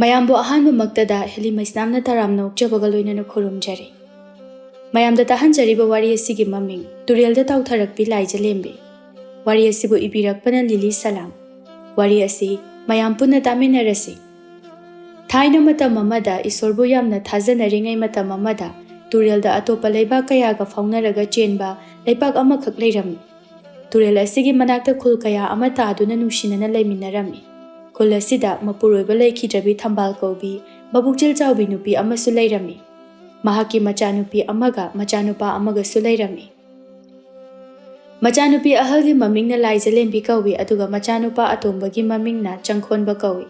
ꯃꯌꯥꯝꯕꯨ ꯑꯍꯥꯟꯕꯃꯛꯇꯗ ꯍꯦꯂꯤꯃꯩꯁꯅꯥꯝꯅ ꯇꯔꯥꯝꯅ ꯑꯣꯛꯆꯕꯒ ꯂꯣꯏꯅꯅ ꯈꯨꯔꯨꯝꯖꯔꯤ꯫ ꯃꯌꯥꯝꯗ ꯇꯥꯍꯟꯖꯔꯤꯕ ꯋꯥꯔꯤ ꯑꯁꯤꯒꯤ ꯃꯃꯤꯡ ꯇꯨꯔꯦꯜꯗ ꯇꯥꯎꯊꯔꯛꯄꯤ ꯂꯥꯏꯖꯂꯦꯝꯕꯤ꯫ ꯋꯥꯔꯤ ꯑꯁꯤꯕꯨ ꯏꯕꯤꯔꯛꯄꯅ ꯂꯤꯂꯤ ꯁꯂꯥꯝ꯫ ꯋꯥꯔꯤ ꯑꯁꯤ ꯃꯌꯥꯝ ꯄꯨꯟꯅ ꯇꯥꯃꯤꯟꯅꯔꯁꯤ꯫ ꯊꯥꯏꯅ ꯃꯇꯝ ꯑꯃꯗ ꯏꯁꯣꯔꯕꯨ ꯌꯥꯝꯅ ꯊꯥꯖꯅꯔꯤꯉꯩ ꯃꯇꯝ ꯑꯃꯗ ꯇꯨꯔꯦꯜꯗ ꯑꯇꯣꯞꯄ ꯂꯩꯕꯥꯛ ꯀꯌꯥꯒ ꯐꯥꯎꯅꯔꯒ ꯆꯦꯟꯕ ꯂꯩꯄꯥꯛ ꯑꯃꯈꯛ ꯂꯩꯔꯝꯃꯤ꯫ ꯇꯨꯔꯦꯜ ꯑꯁꯤꯒꯤ ꯃꯅꯥꯛꯇ ꯈꯨꯜ ꯀꯌꯥ ꯑꯃ ꯇꯥꯗꯨꯅ ꯅꯨꯡꯁꯤꯅꯅ ꯂꯩꯃꯤꯟꯅꯔꯝꯃꯤ꯫ ꯈꯨꯜ ꯑꯁꯤꯗ ꯃꯄꯨꯔꯣꯏꯕ ꯂꯩꯈꯤꯗ꯭ꯔꯕꯤ ꯊꯝꯕꯥꯜ ꯀꯧꯕꯤ ꯃꯕꯨꯛꯆꯦꯜ ꯆꯥꯎꯕꯤ ꯅꯨꯄꯤ ꯑꯃꯁꯨ ꯂꯩꯔꯝꯃꯤ꯫ ꯃꯍꯥꯛꯀꯤ ꯃꯆꯥꯅꯨꯄꯤ ꯑꯃꯒ ꯃꯆꯥꯅꯨꯄꯥ ꯑꯃꯒꯁꯨ ꯂꯩꯔꯝꯃꯤ꯫ ꯃꯆꯥꯅꯨꯄꯤ ꯑꯍꯜꯒꯤ ꯃꯃꯤꯡꯅ ꯂꯥꯏꯖꯂꯦꯝꯕꯤ ꯀꯧꯏ, ꯑꯗꯨꯒ ꯃꯆꯥꯅꯨꯄꯥ ꯑꯇꯣꯝꯕꯒꯤ ꯃꯃꯤꯡꯅ ꯆꯪꯈꯣꯟꯕ ꯀꯧꯏ꯫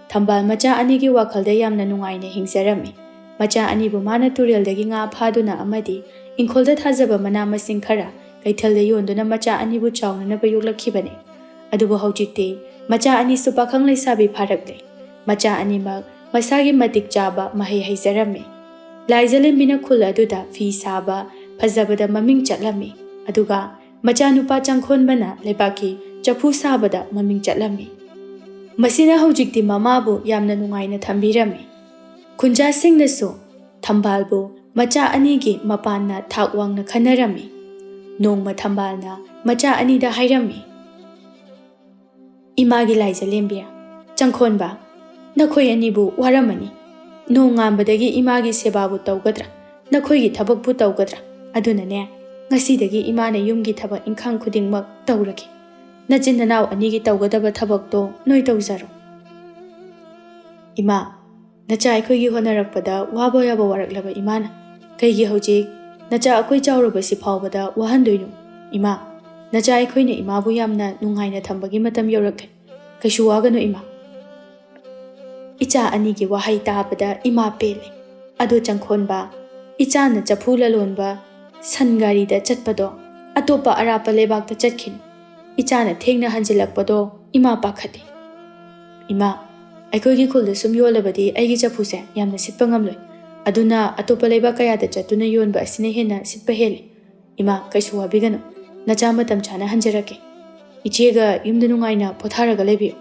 ꯊꯝꯕꯥꯜ ꯃꯆꯥ ꯑꯅꯤꯒꯤ ꯋꯥꯈꯜꯗ ꯌꯥꯝꯅ ꯅꯨꯡꯉꯥꯏꯅ ꯍꯤꯡꯖꯔꯝꯃꯤ꯫ ꯃꯆꯥ ꯑꯅꯤꯕꯨ ꯃꯥꯅ ꯇꯨꯔꯦꯜꯗꯒꯤ ꯉꯥ ꯐꯥꯗꯨꯅ ꯑꯃꯗꯤ ꯏꯪꯈꯣꯜꯗ ꯊꯥꯖꯕ ꯃꯅꯥ ꯃꯁꯤꯡ ꯈꯔ ꯀꯩꯊꯦꯜꯗ ꯌꯣꯟꯗꯨꯅ ꯃꯆꯥ ꯑꯅꯤꯕꯨ ꯆꯥꯎꯅꯅꯕ ꯌꯣꯛꯂꯛꯈꯤꯕꯅꯤ꯫ ꯑꯗꯨꯕꯨ ꯍꯧꯖꯤꯛꯇꯤ ꯃꯆꯥ ꯑꯅꯤꯁꯨ ꯄꯥꯈꯪ ꯂꯩꯁꯥꯕꯤ ꯐꯥꯔꯛꯂꯦ꯫ ꯃꯆꯥ ꯑꯅꯤꯃꯛ ꯃꯁꯥꯒꯤ ꯃꯇꯤꯛ ꯆꯥꯕ ꯃꯍꯩ ꯍꯩꯖꯔꯝꯃꯤ꯫ ꯂꯥꯏꯖꯂꯦꯝꯕꯤꯅ ꯈꯨꯜ ꯑꯗꯨꯗ ꯐꯤ ꯁꯥꯕ ꯐꯖꯕꯗ ꯃꯃꯤꯡ ꯆꯠꯂꯝꯃꯤ, ꯑꯗꯨꯒ ꯃꯆꯥꯅꯨꯄꯥ ꯆꯪꯈꯣꯟꯕꯅ ꯂꯩꯕꯥꯛꯀꯤ ꯆꯐꯨ ꯁꯥꯕꯗ ꯃꯃꯤꯡ ꯆꯠꯂꯝꯃꯤ꯫ ꯃꯁꯤꯅ ꯍꯧꯖꯤꯛꯇꯤ ꯃꯃꯥꯕꯨ ꯌꯥꯝꯅ ꯅꯨꯡꯉꯥꯏꯅ ꯊꯝꯕꯤꯔꯝꯃꯤ꯫ ꯈꯨꯟꯖꯥꯁꯤꯡꯅꯁꯨ ꯊꯝꯕꯥꯜꯕꯨ ꯃꯆꯥ ꯑꯅꯤꯒꯤ ꯃꯄꯥꯟꯅ ꯊꯥꯛ ꯋꯥꯡꯅ ꯈꯟꯅꯔꯝꯃꯤ꯫ ꯅꯣꯡꯃ ꯊꯝꯕꯥꯜꯅ ꯃꯆꯥ ꯑꯅꯤꯗ ꯍꯥꯏꯔꯝꯃꯤ, "ꯏꯃꯥꯒꯤ ꯂꯥꯏꯖꯂꯦꯝꯕꯤ, ꯆꯪꯈꯣꯟꯕ, ꯅꯈꯣꯏ ꯑꯅꯤꯕꯨ ꯋꯥꯔꯝꯃꯅꯤ꯫ ꯅꯣꯡ ꯉꯥꯟꯕꯗꯒꯤ ꯏꯃꯥꯒꯤ ꯁꯦꯕꯥꯕꯨ ꯇꯧꯒꯗ꯭ꯔꯥ, ꯅꯈꯣꯏꯒꯤ ꯊꯕꯛꯄꯨ ꯇꯧꯒꯗ꯭ꯔꯥ? ꯑꯗꯨꯅꯅꯦ, ꯉꯁꯤꯗꯒꯤ ꯏꯃꯥꯅ ꯌꯨꯝꯒꯤ ꯊꯕꯛ ꯏꯪꯈꯥꯡ ꯈꯨꯗꯤꯡꯃꯛ ꯇꯧꯔꯒꯦ꯫ ꯅꯆꯤꯟ ꯅꯅꯥꯎ ꯑꯅꯤꯒꯤ ꯇꯧꯒꯗꯕ ꯊꯕꯛꯇꯣ ꯅꯣꯏ ꯇꯧꯖꯔꯣ꯫ ꯏꯃꯥ, ꯅꯆꯥ ꯑꯩꯈꯣꯏꯒꯤ ꯍꯣꯠꯅꯔꯛꯄꯗ ꯋꯥꯕ ꯌꯥꯕ ꯋꯥꯔꯛꯂꯕ ꯏꯃꯥꯅ ꯀꯩꯒꯤ ꯍꯧꯖꯤꯛ ꯅꯆꯥ ꯑꯩꯈꯣꯏ ꯆꯥꯎꯔꯕꯁꯤ ꯐꯥꯎꯕꯗ ꯋꯥꯍꯟꯗꯣꯏꯅꯣ? ꯏꯃꯥ, ꯅꯆꯥ ꯑꯩꯈꯣꯏꯅ ꯏꯃꯥꯕꯨ ꯌꯥꯝꯅ ꯅꯨꯡꯉꯥꯏꯅ ꯊꯝꯕꯒꯤ ꯃꯇꯝ ꯌꯧꯔꯛꯂꯦ꯫ ꯀꯩꯁꯨ ꯋꯥꯒꯅꯨ ꯏꯃꯥ." ꯏꯆꯥ ꯑꯅꯤꯒꯤ ꯋꯥꯍꯩ ꯇꯥꯕꯗ ꯏꯃꯥ ꯄꯦꯜꯂꯦ꯫ ꯑꯗꯣ ꯆꯪꯈꯣꯟꯕ, ꯏꯆꯥꯅ ꯆꯐꯨ ꯂꯂꯣꯟꯕ ꯁꯟ ꯒꯥꯔꯤꯗ ꯆꯠꯄꯗꯣ ꯑꯇꯣꯞꯄ ꯑꯔꯥꯞꯄ ꯂꯩꯕꯥꯛꯇ ꯆꯠꯈꯤꯅꯨ꯫ ꯏꯆꯥꯅ ꯊꯦꯡꯅ ꯍꯟꯖꯤꯜꯂꯛꯄꯗꯣ ꯏꯃꯥ ꯄꯥꯈꯠꯂꯦ꯫ ꯏꯃꯥ, ꯑꯩꯈꯣꯏꯒꯤ ꯈꯨꯜꯗ ꯁꯨꯝ ꯌꯣꯜꯂꯕꯗꯤ ꯑꯩꯒꯤ ꯆꯐꯨꯁꯦ ꯌꯥꯝꯅ ꯁꯤꯠꯄ ꯉꯝꯂꯣꯏ, ꯑꯗꯨꯅ ꯑꯇꯣꯞꯄ ꯂꯩꯕꯥꯛ ꯀꯌꯥꯗ ꯆꯠꯇꯨꯅ ꯌꯣꯟꯕ ꯑꯁꯤꯅ ꯍꯦꯟꯅ ꯁꯤꯠꯄ ꯍꯦꯜꯂꯤ꯫ ꯏꯃꯥ, ꯀꯩꯁꯨ ꯋꯥꯕꯤꯒꯅꯨ, ꯅꯆꯥ ꯃꯇꯝ ꯆꯥꯅ ꯍꯟꯖꯔꯛꯀꯦ꯫ ꯏꯆꯦꯒ ꯌꯨꯝꯗ ꯅꯨꯡꯉꯥꯏꯅ ꯄꯣꯊꯥꯔꯒ ꯂꯩꯕꯤꯌꯨ꯫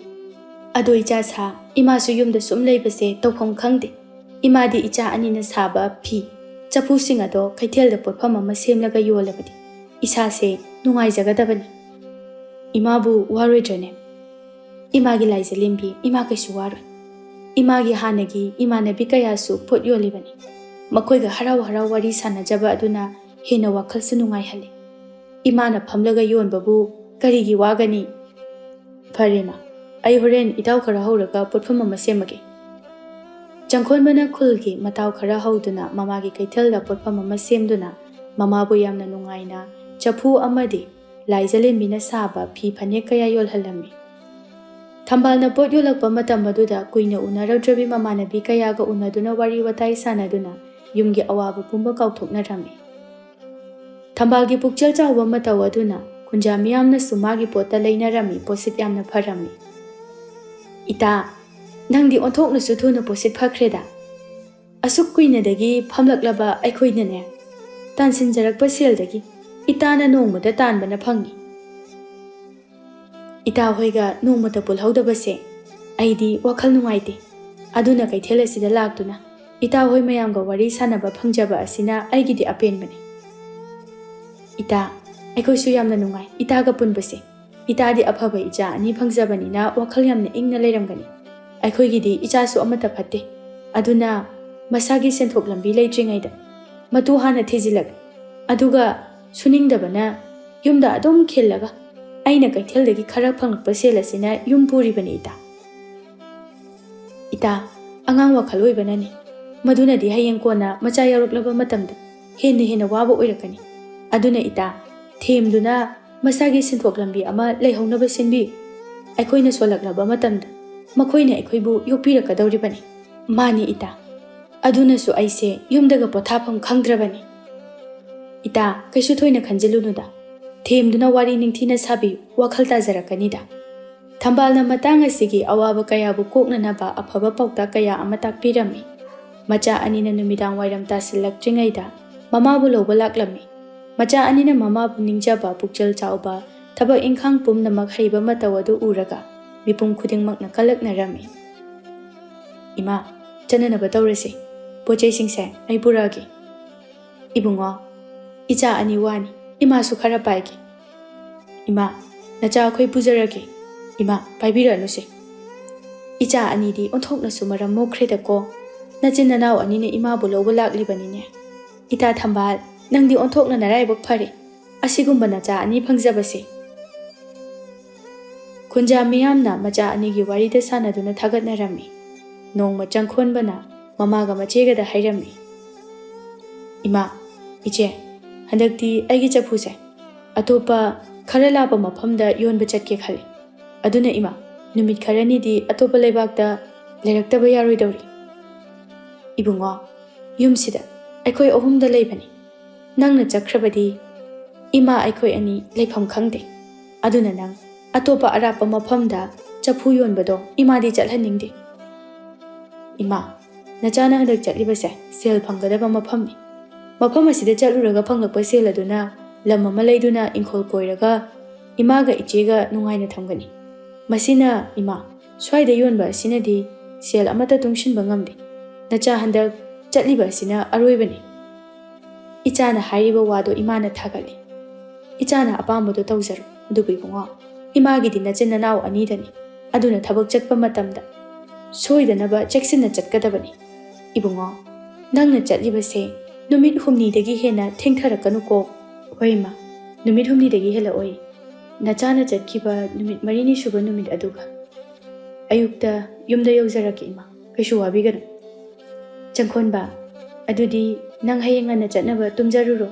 ꯑꯗꯣ ꯏꯆꯥꯁꯥ, ꯏꯃꯥꯁꯨ ꯌꯨꯝꯗ ꯁꯨꯝ ꯂꯩꯕꯁꯦ ꯇꯧꯐꯝ ꯈꯪꯗꯦ꯫ ꯏꯃꯥꯗꯤ ꯏꯆꯥ ꯑꯅꯤꯅ ꯁꯥꯕ ꯐꯤ, ꯆꯐꯨꯁꯤꯡ ꯑꯗꯣ ꯀꯩꯊꯦꯜꯗ ꯄꯣꯠꯐꯝ ꯑꯃ ꯁꯦꯝꯂꯒ ꯌꯣꯜꯂꯕꯗꯤ ꯏꯁꯥꯁꯦ ꯅꯨꯡꯉꯥꯏꯖꯒꯗꯕꯅꯤ꯫ ꯏꯃꯥꯕꯨ ꯋꯥꯔꯣꯏꯗ꯭ꯔꯅꯦ? ꯏꯃꯥꯒꯤ ꯂꯥꯏꯖꯂꯦꯝꯕꯤ, ꯏꯃꯥ ꯀꯩꯁꯨ ꯋꯥꯔꯣꯏ꯫ ꯏꯃꯥꯒꯤ ꯍꯥꯟꯅꯒꯤ ꯏꯃꯥꯟꯅꯕꯤ ꯀꯌꯥꯁꯨ ꯄꯣꯠ ꯌꯣꯜꯂꯤꯕꯅꯤ꯫ ꯃꯈꯣꯏꯒ ꯍꯔꯥꯎ ꯍꯔꯥꯎ ꯋꯥꯔꯤ ꯁꯥꯟꯅꯖꯕ ꯑꯗꯨꯅ ꯍꯦꯟꯅ ꯋꯥꯈꯜꯁꯨ ꯅꯨꯡꯉꯥꯏꯍꯜꯂꯤ꯫ ꯏꯃꯥꯅ ꯐꯝꯂꯒ ꯌꯣꯟꯕꯕꯨ ꯀꯔꯤꯒꯤ ꯋꯥꯒꯅꯤ? ꯐꯔꯦ ꯃꯥ, ꯑꯩ ꯍꯣꯔꯦꯟ ꯏꯇꯥꯎ ꯈꯔ ꯍꯧꯔꯒ ꯄꯣꯠꯐꯝ ꯑꯃ ꯁꯦꯝꯃꯒꯦ꯫ ꯆꯪꯈꯣꯟꯕꯅ ꯈꯨꯜꯒꯤ ꯃꯇꯥꯎ ꯈꯔ ꯍꯧꯗꯨꯅ ꯃꯃꯥꯒꯤ ꯀꯩꯊꯦꯜꯗ ꯄꯣꯠꯐꯝ ꯑꯃ ꯁꯦꯝꯗꯨꯅ ꯃꯃꯥꯕꯨ ꯌꯥꯝꯅ ꯅꯨꯡꯉꯥꯏꯅ ꯆꯐꯨ ꯑꯃꯗꯤ ꯂꯥꯏꯖꯂꯦꯝꯕꯤꯅ ꯁꯥꯕ ꯐꯤ ꯐꯅꯦꯛ ꯀꯌꯥ ꯌꯣꯜꯍꯜꯂꯝꯃꯤ꯫ ꯊꯝꯕꯥꯜꯅ ꯄꯣꯠ ꯌꯣꯜꯂꯛꯄ ꯃꯇꯝ ꯑꯗꯨꯗ ꯀꯨꯏꯅ ꯎꯅꯔꯧꯗ꯭ꯔꯕꯤ ꯃꯃꯥꯟꯅꯕꯤ ꯀꯌꯥꯒ ꯎꯅꯗꯨꯅ ꯋꯥꯔꯤ ꯋꯥꯇꯥꯏ ꯁꯥꯟꯅꯗꯨꯅ ꯌꯨꯝꯒꯤ ꯑꯋꯥꯕ ꯄꯨꯝꯕ ꯀꯥꯎꯊꯣꯛꯅꯔꯝꯃꯤ꯫ ꯊꯝꯕꯥꯜꯒꯤ ꯄꯨꯛꯆꯦꯜ ꯆꯥꯎꯕ ꯃꯇꯧ ꯑꯗꯨꯅ ꯈꯨꯟꯖꯥ ꯃꯤꯌꯥꯝꯅꯁꯨ ꯃꯥꯒꯤ ꯄꯣꯠꯇ ꯂꯩꯅꯔꯝꯃꯤ, ꯄꯣꯠꯁꯤꯠ ꯌꯥꯝꯅ ꯐꯔꯝꯃꯤ꯫ "ꯏꯇꯥ, ꯅꯪꯗꯤ ꯑꯣꯟꯊꯣꯛꯅꯁꯨ ꯊꯨꯅ ꯄꯣꯠꯁꯤꯠ ꯐꯈ꯭ꯔꯦꯗ꯫ ꯑꯁꯨꯛ ꯀꯨꯏꯅꯗꯒꯤ ꯐꯝꯂꯛꯂꯕ ꯑꯩꯈꯣꯏꯅꯅꯦ, ꯇꯥꯟꯁꯤꯟꯖꯔꯛꯄ ꯁꯦꯜꯗꯒꯤ ꯏꯇꯥꯅ ꯅꯣꯡꯃꯗ ꯇꯥꯟꯕꯅ ꯐꯪꯏ꯫ ꯏꯇꯥ ꯍꯣꯏꯒ ꯅꯣꯡꯃꯇ ꯄꯨꯜꯍꯧꯗꯕꯁꯦ ꯑꯩꯗꯤ ꯋꯥꯈꯜ ꯅꯨꯡꯉꯥꯏꯇꯦ꯫ ꯑꯗꯨꯅ ꯀꯩꯊꯦꯜ ꯑꯁꯤꯗ ꯂꯥꯛꯇꯨꯅ ꯏꯇꯥ ꯍꯣꯏ ꯃꯌꯥꯝꯒ ꯋꯥꯔꯤ ꯁꯥꯟꯅꯕ ꯐꯪꯖꯕ ꯑꯁꯤꯅ ꯑꯩꯒꯤꯗꯤ ꯑꯄꯦꯟꯕꯅꯤ꯫ ꯏꯇꯥ, ꯑꯩꯈꯣꯏꯁꯨ ꯌꯥꯝꯅ ꯅꯨꯡꯉꯥꯏ ꯏꯇꯥꯒ ꯄꯨꯟꯕꯁꯦ꯫ ꯏꯇꯥꯗꯤ ꯑꯐꯕ ꯏꯆꯥ ꯑꯅꯤ ꯐꯪꯖꯕꯅꯤꯅ ꯋꯥꯈꯜ ꯌꯥꯝꯅ ꯏꯪꯅ ꯂꯩꯔꯝꯒꯅꯤ꯫ ꯑꯩꯈꯣꯏꯒꯤꯗꯤ ꯏꯆꯥꯁꯨ ꯑꯃꯠꯇ ꯐꯠꯇꯦ, ꯑꯗꯨꯅ ꯃꯁꯥꯒꯤ ꯁꯦꯟꯊꯣꯛ ꯂꯝꯕꯤ ꯂꯩꯇ꯭ꯔꯤꯉꯩꯗ ꯃꯇꯨ ꯍꯥꯟꯅ ꯊꯤꯖꯤꯜꯂꯒꯦ, ꯑꯗꯨꯒ ꯁꯨꯅꯤꯡꯗꯕꯅ ꯌꯨꯝꯗ ꯑꯗꯨꯝ ꯈꯤꯜꯂꯒ ꯑꯩꯅ ꯀꯩꯊꯦꯜꯗꯒꯤ ꯈꯔ ꯐꯪꯂꯛꯄ ꯁꯦꯜ ꯑꯁꯤꯅ ꯌꯨꯝ ꯄꯨꯔꯤꯕꯅꯤ ꯏꯇꯥ꯫ ꯏꯇꯥ, ꯑꯉꯥꯡ ꯋꯥꯈꯜ ꯑꯣꯏꯕꯅꯅꯤ, ꯃꯗꯨꯅꯗꯤ ꯍꯌꯦꯡ ꯀꯣꯟꯅ ꯃꯆꯥ ꯌꯥꯎꯔꯛꯂꯕ ꯃꯇꯝꯗ ꯍꯦꯟꯅ ꯋꯥꯕ ꯑꯣꯏꯔꯛꯀꯅꯤ꯫ ꯑꯗꯨꯅ ꯏꯇꯥ, ꯊꯦꯝꯗꯨꯅ ꯃꯁꯥꯒꯤ ꯁꯦꯟꯊꯣꯛ ꯂꯝꯕꯤ ꯑꯃ ꯂꯩꯍꯧꯅꯕ ꯁꯤꯟꯕꯤꯌꯨ꯫ ꯑꯩꯈꯣꯏꯅ ꯁꯣꯜꯂꯛꯂꯕ ꯃꯇꯝꯗ ꯃꯈꯣꯏꯅ ꯑꯩꯈꯣꯏꯕꯨ ꯌꯣꯛꯄꯤꯔꯛꯀꯗꯧꯔꯤꯕꯅꯤ꯫ ꯃꯥꯅꯤ ꯏꯇꯥ, ꯑꯗꯨꯅꯁꯨ ꯑꯩꯁꯦ ꯌꯨꯝꯗꯒ ꯄꯣꯊꯥꯐꯝ ꯈꯪꯗ꯭ꯔꯕꯅꯤ꯫ ꯏꯇꯥ, ꯀꯩꯁꯨ ꯊꯣꯏꯅ ꯈꯟꯖꯤꯜꯂꯨꯅꯨꯗ, ꯊꯦꯝꯗꯨꯅ ꯋꯥꯔꯤ ꯅꯤꯡꯊꯤꯅ ꯁꯥꯕꯤꯌꯨ, ꯋꯥꯈꯜ ꯇꯥꯖꯔꯛꯀꯅꯤꯗ꯫ ꯊꯝꯕꯥꯜꯅ ꯃꯇꯥꯡ ꯑꯁꯤꯒꯤ ꯑꯋꯥꯕ ꯀꯌꯥꯕꯨ ꯀꯣꯛꯅꯅꯕ ꯑꯐꯕ ꯄꯥꯎꯇꯥꯛ ꯀꯌꯥ ꯑꯃ ꯇꯥꯛꯄꯤꯔꯝꯃꯤ꯫ ꯃꯆꯥ ꯑꯅꯤꯅ ꯅꯨꯃꯤꯗꯥꯡ ꯋꯥꯏꯔꯝ ꯇꯥꯁꯤꯜꯂꯛꯇ꯭ꯔꯤꯉꯩꯗ ꯃꯃꯥꯕꯨ ꯂꯧꯕ ꯂꯥꯛꯂꯝꯃꯤ꯫ ꯃꯆꯥ ꯑꯅꯤꯅ ꯃꯃꯥꯕꯨ ꯅꯤꯡꯖꯕ, ꯄꯨꯛꯆꯦꯜ ꯆꯥꯎꯕ, ꯊꯕꯛ ꯏꯪꯈꯥꯡ ꯄꯨꯝꯅꯃꯛ ꯍꯩꯕ ꯃꯇꯧ ꯑꯗꯨ ꯎꯔꯒ ꯃꯤꯄꯨꯝ ꯈꯨꯗꯤꯡꯃꯛꯅ ꯀꯜꯂꯛꯅꯔꯝꯃꯤ꯫ Ima, chananaba tawrasi. Pochaisingse ai puragi. Ibungo, icha ani wani. Ima su khara paigi. Ima, nacha akhoi pujaragi. Ima, paibiranuse. Icha ani di onthokna su maram mokreda ko. Nachin nanaw ani ne ima bu lawba laklibanine. Ita thambal, nangdi onthokna naraibak phari. Asigumba nacha ani phangjabase. Kunja miyamna macha ani gi warida sanaduna thagatnarami. Nongma changkhonbana mamaga machega da hairami. Ima, iche, handakti aigi chapuse. Atopa khara lapa mafamda yonba chatke khali. Aduna ima, numit kharani di atopa leibakta leraktaba yaroidawri. Ibungo, yumsida, aikoi ohumda leibani. Nangna chakhrabadi, ima aikoi ani leifam khangde. Aduna nang, atopa arapa mafamda chapu yonbado ima di chalhaningde. Ima, nachana handak chatlibase sel phanggadaba mafamni. Mafam asida chatluraga phanglakpa sel aduna lam ama leiduna inkhol koiraga imaga ichega nungaina thamgani. Masina ima, swaida yonba asinadi sel amata tungshinba ngamde. Nacha handak chatliba asina aroibani. Ichana hairiba wado imana thagali. Ichana apambado tawzaru. Adubu ibungo, imagidi nachin nanaw anidani. Aduna thabak chatpa matamda soidanaba cheksina chatkadabani. Ibungo, nangna chatlibase numit humnidagi hena thengtharakanu ko. Hoima, numit humnidagi hela oi. Nachana chatkiba numit marini suba numit aduga. Ayukta yumda yawzaraki ima. Kaishu wabiganu. Changkhonba, adudi nang hayeng ana chatnaba tumjaruro.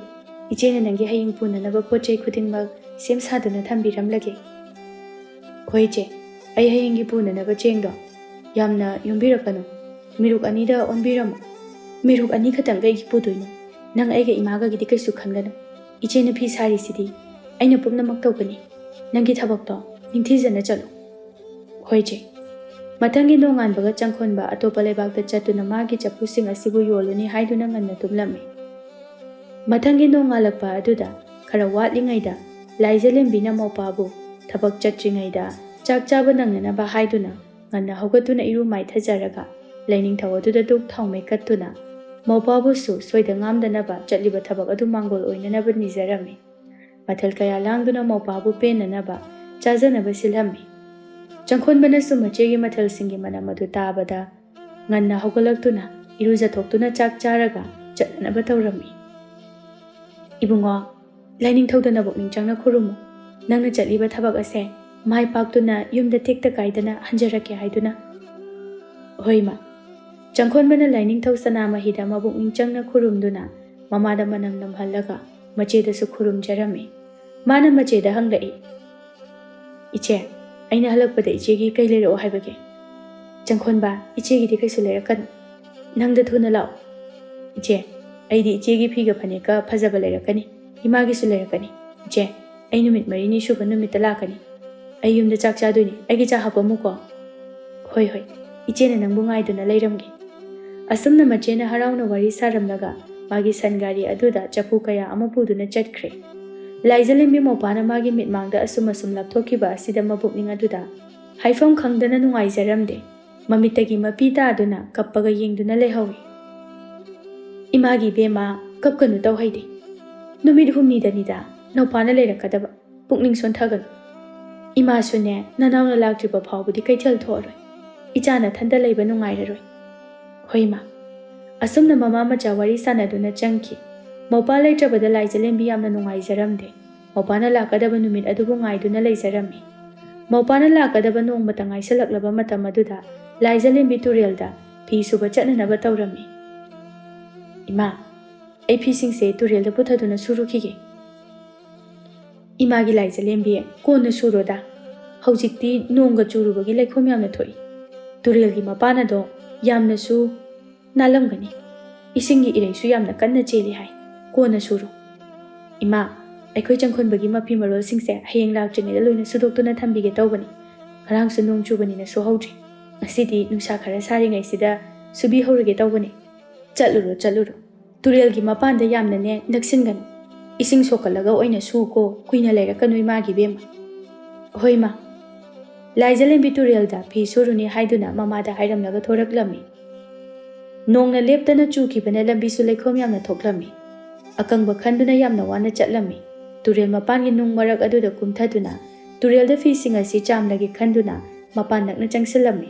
Ichena nangi hayeng punanaba pochai khudingmak sem saduna thambiramlage. Hoi che, ai hayengi punanaba chengdo. Yamna yumbirakanu. Miruk anida onbiramu. Miruk ani khatang gai puduino. Nang aiga imaga gidi kaisu khanganu. Ichena phi sari sidi. Aina pumnamak tawgani. Nangi thabakto ningthijana chalu. Hoi che. Matangi nonganbaga changkhonba atopa leibakta chatuna magi chapusing asibu yoluni haiduna nganna tumlami. Matangi nongalakpa aduda khara watlingaida laijalembina mopabu thabak chatringaida chak chaba nangnanaba haiduna nganna hogatuna iru mai thajaraga laining thawaduda duk thawmai kattuna mopabusu soida ngamdanaba chatliba thabak adu mangol oinanaba nijarami. Mathal kaya langduna mopabu penanaba chajanaba silhammi. Changkhonbanasu machegi mathal singi manamadu tabada nganna hogalaktuna irujathokuna chak charaga chatnaba tawrami. Ibungo, laining thawdana bokning changna khurumu. Nangna chatliba thabak ase mai paktuna yumda tekta kaidana hanjarake haiduna. Hoima, changkhonbana laining thawsana mahida mabokning changna khurumduna mamada manam namhallaga macheda su khurum jarami. Mana macheda hanglai. Iche, aina halakpada ichegi kai lero haibage. Changkhonba, ichegi di kaisu lerakan. Nangda thuna lao. Iche, aidi ichegi phiga phaneka phajaba lerakani. Imagi su lerakani. Iche, ai numit marini shuba numit talakani. Ai yumda chak chadoini. Aigi cha hapamu ko. Hoi hoi. Ichena nangbu ngaiduna leiramgi. Asumna machena harauna wari saramlaga magi sangari aduda chapu kaya amapuduna chatkre. Laijalembi mopana magi mitmangda asuma lapthokiba asida mabukning aduda haifam khangdana nungaijaramde mamitagi mapita aduna kappaga yengduna lehawi. Imagi bema kapkanu tawhaide. Numit humnidanida naupana leirakadaba pukning sonthagan. Ima sune nanawna laktriba phawbudi kaithal thoroi. Ichana thanda leiba nungairaroi. Hoima, asumna mama macha wari sanaduna changki. Maupa leitrabada laijalembi yamna nungaijaramde. Maupana lakadaba numit adubu ngaiduna leijarami. Maupana lakadaba nongmata ngaisalaklaba matam aduda laijalembi turelda phi suba chatnanaba tawrami. Ima, ai phi singse turelda puthaduna surukhige. Imagi laijalembi konna suroda. Haujikti nongga churubagi laikhom yamna thoi. Turelgi mapana do yamna su nalamgani. Isingi iraisu yamna kanna cheli hai. Kona suru. Ima, aikoi changkhonbagi mapi marol singse hayeng laktringida loina sudoktuna thambige tawbani. Ngarang su nong chubani na suhaudri. Asidi nungsa khara saringai sida subi haurage tawbani. Chatluro. Turelgi mapanda yamna ne naksingani. Ising sokalaga oina su ko kuina leirakanu imagi bema. Hoima, laijalembi turelda phi suruni haiduna mamada hairamlaga thoraklami. Nongna leptana chukibana lambisu leikhom yamna thoklammi. Akangba khanduna yamna wana chatlammi. Turel mapangi nung marak aduda kumthaduna turelda fising asi chamlagi khanduna mapan nakna changsilammi.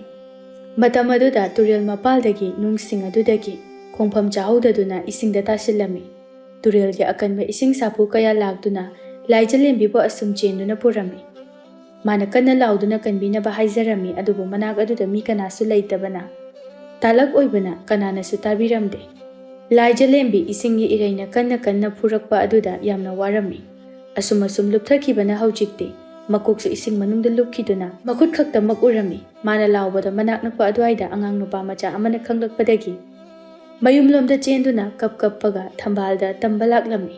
Matam aduda turel mapaldagi nungsing adudagi khongpham chahodaduna isingda tasillammi. Turelgi akanba ising sapu kaya lagduna laijalembibo asum chenduna purammi. Mana kanna lauduna kanbinaba haizarammi adubu manak aduda mi kanasu leitabana. Talak oibana kananasu tabiramde. Laijalembi isingi iraina kanna purakpa aduda yamna warammi. Asum lupthakibana haujikte makoksu ising manungda lupkhiduna makhut khakta makurami mana laubada manak nakpa adwaida angang nupa macha amana khanglakpadagi mayumlomda chenduna kappaga thambalda tambalaklammi.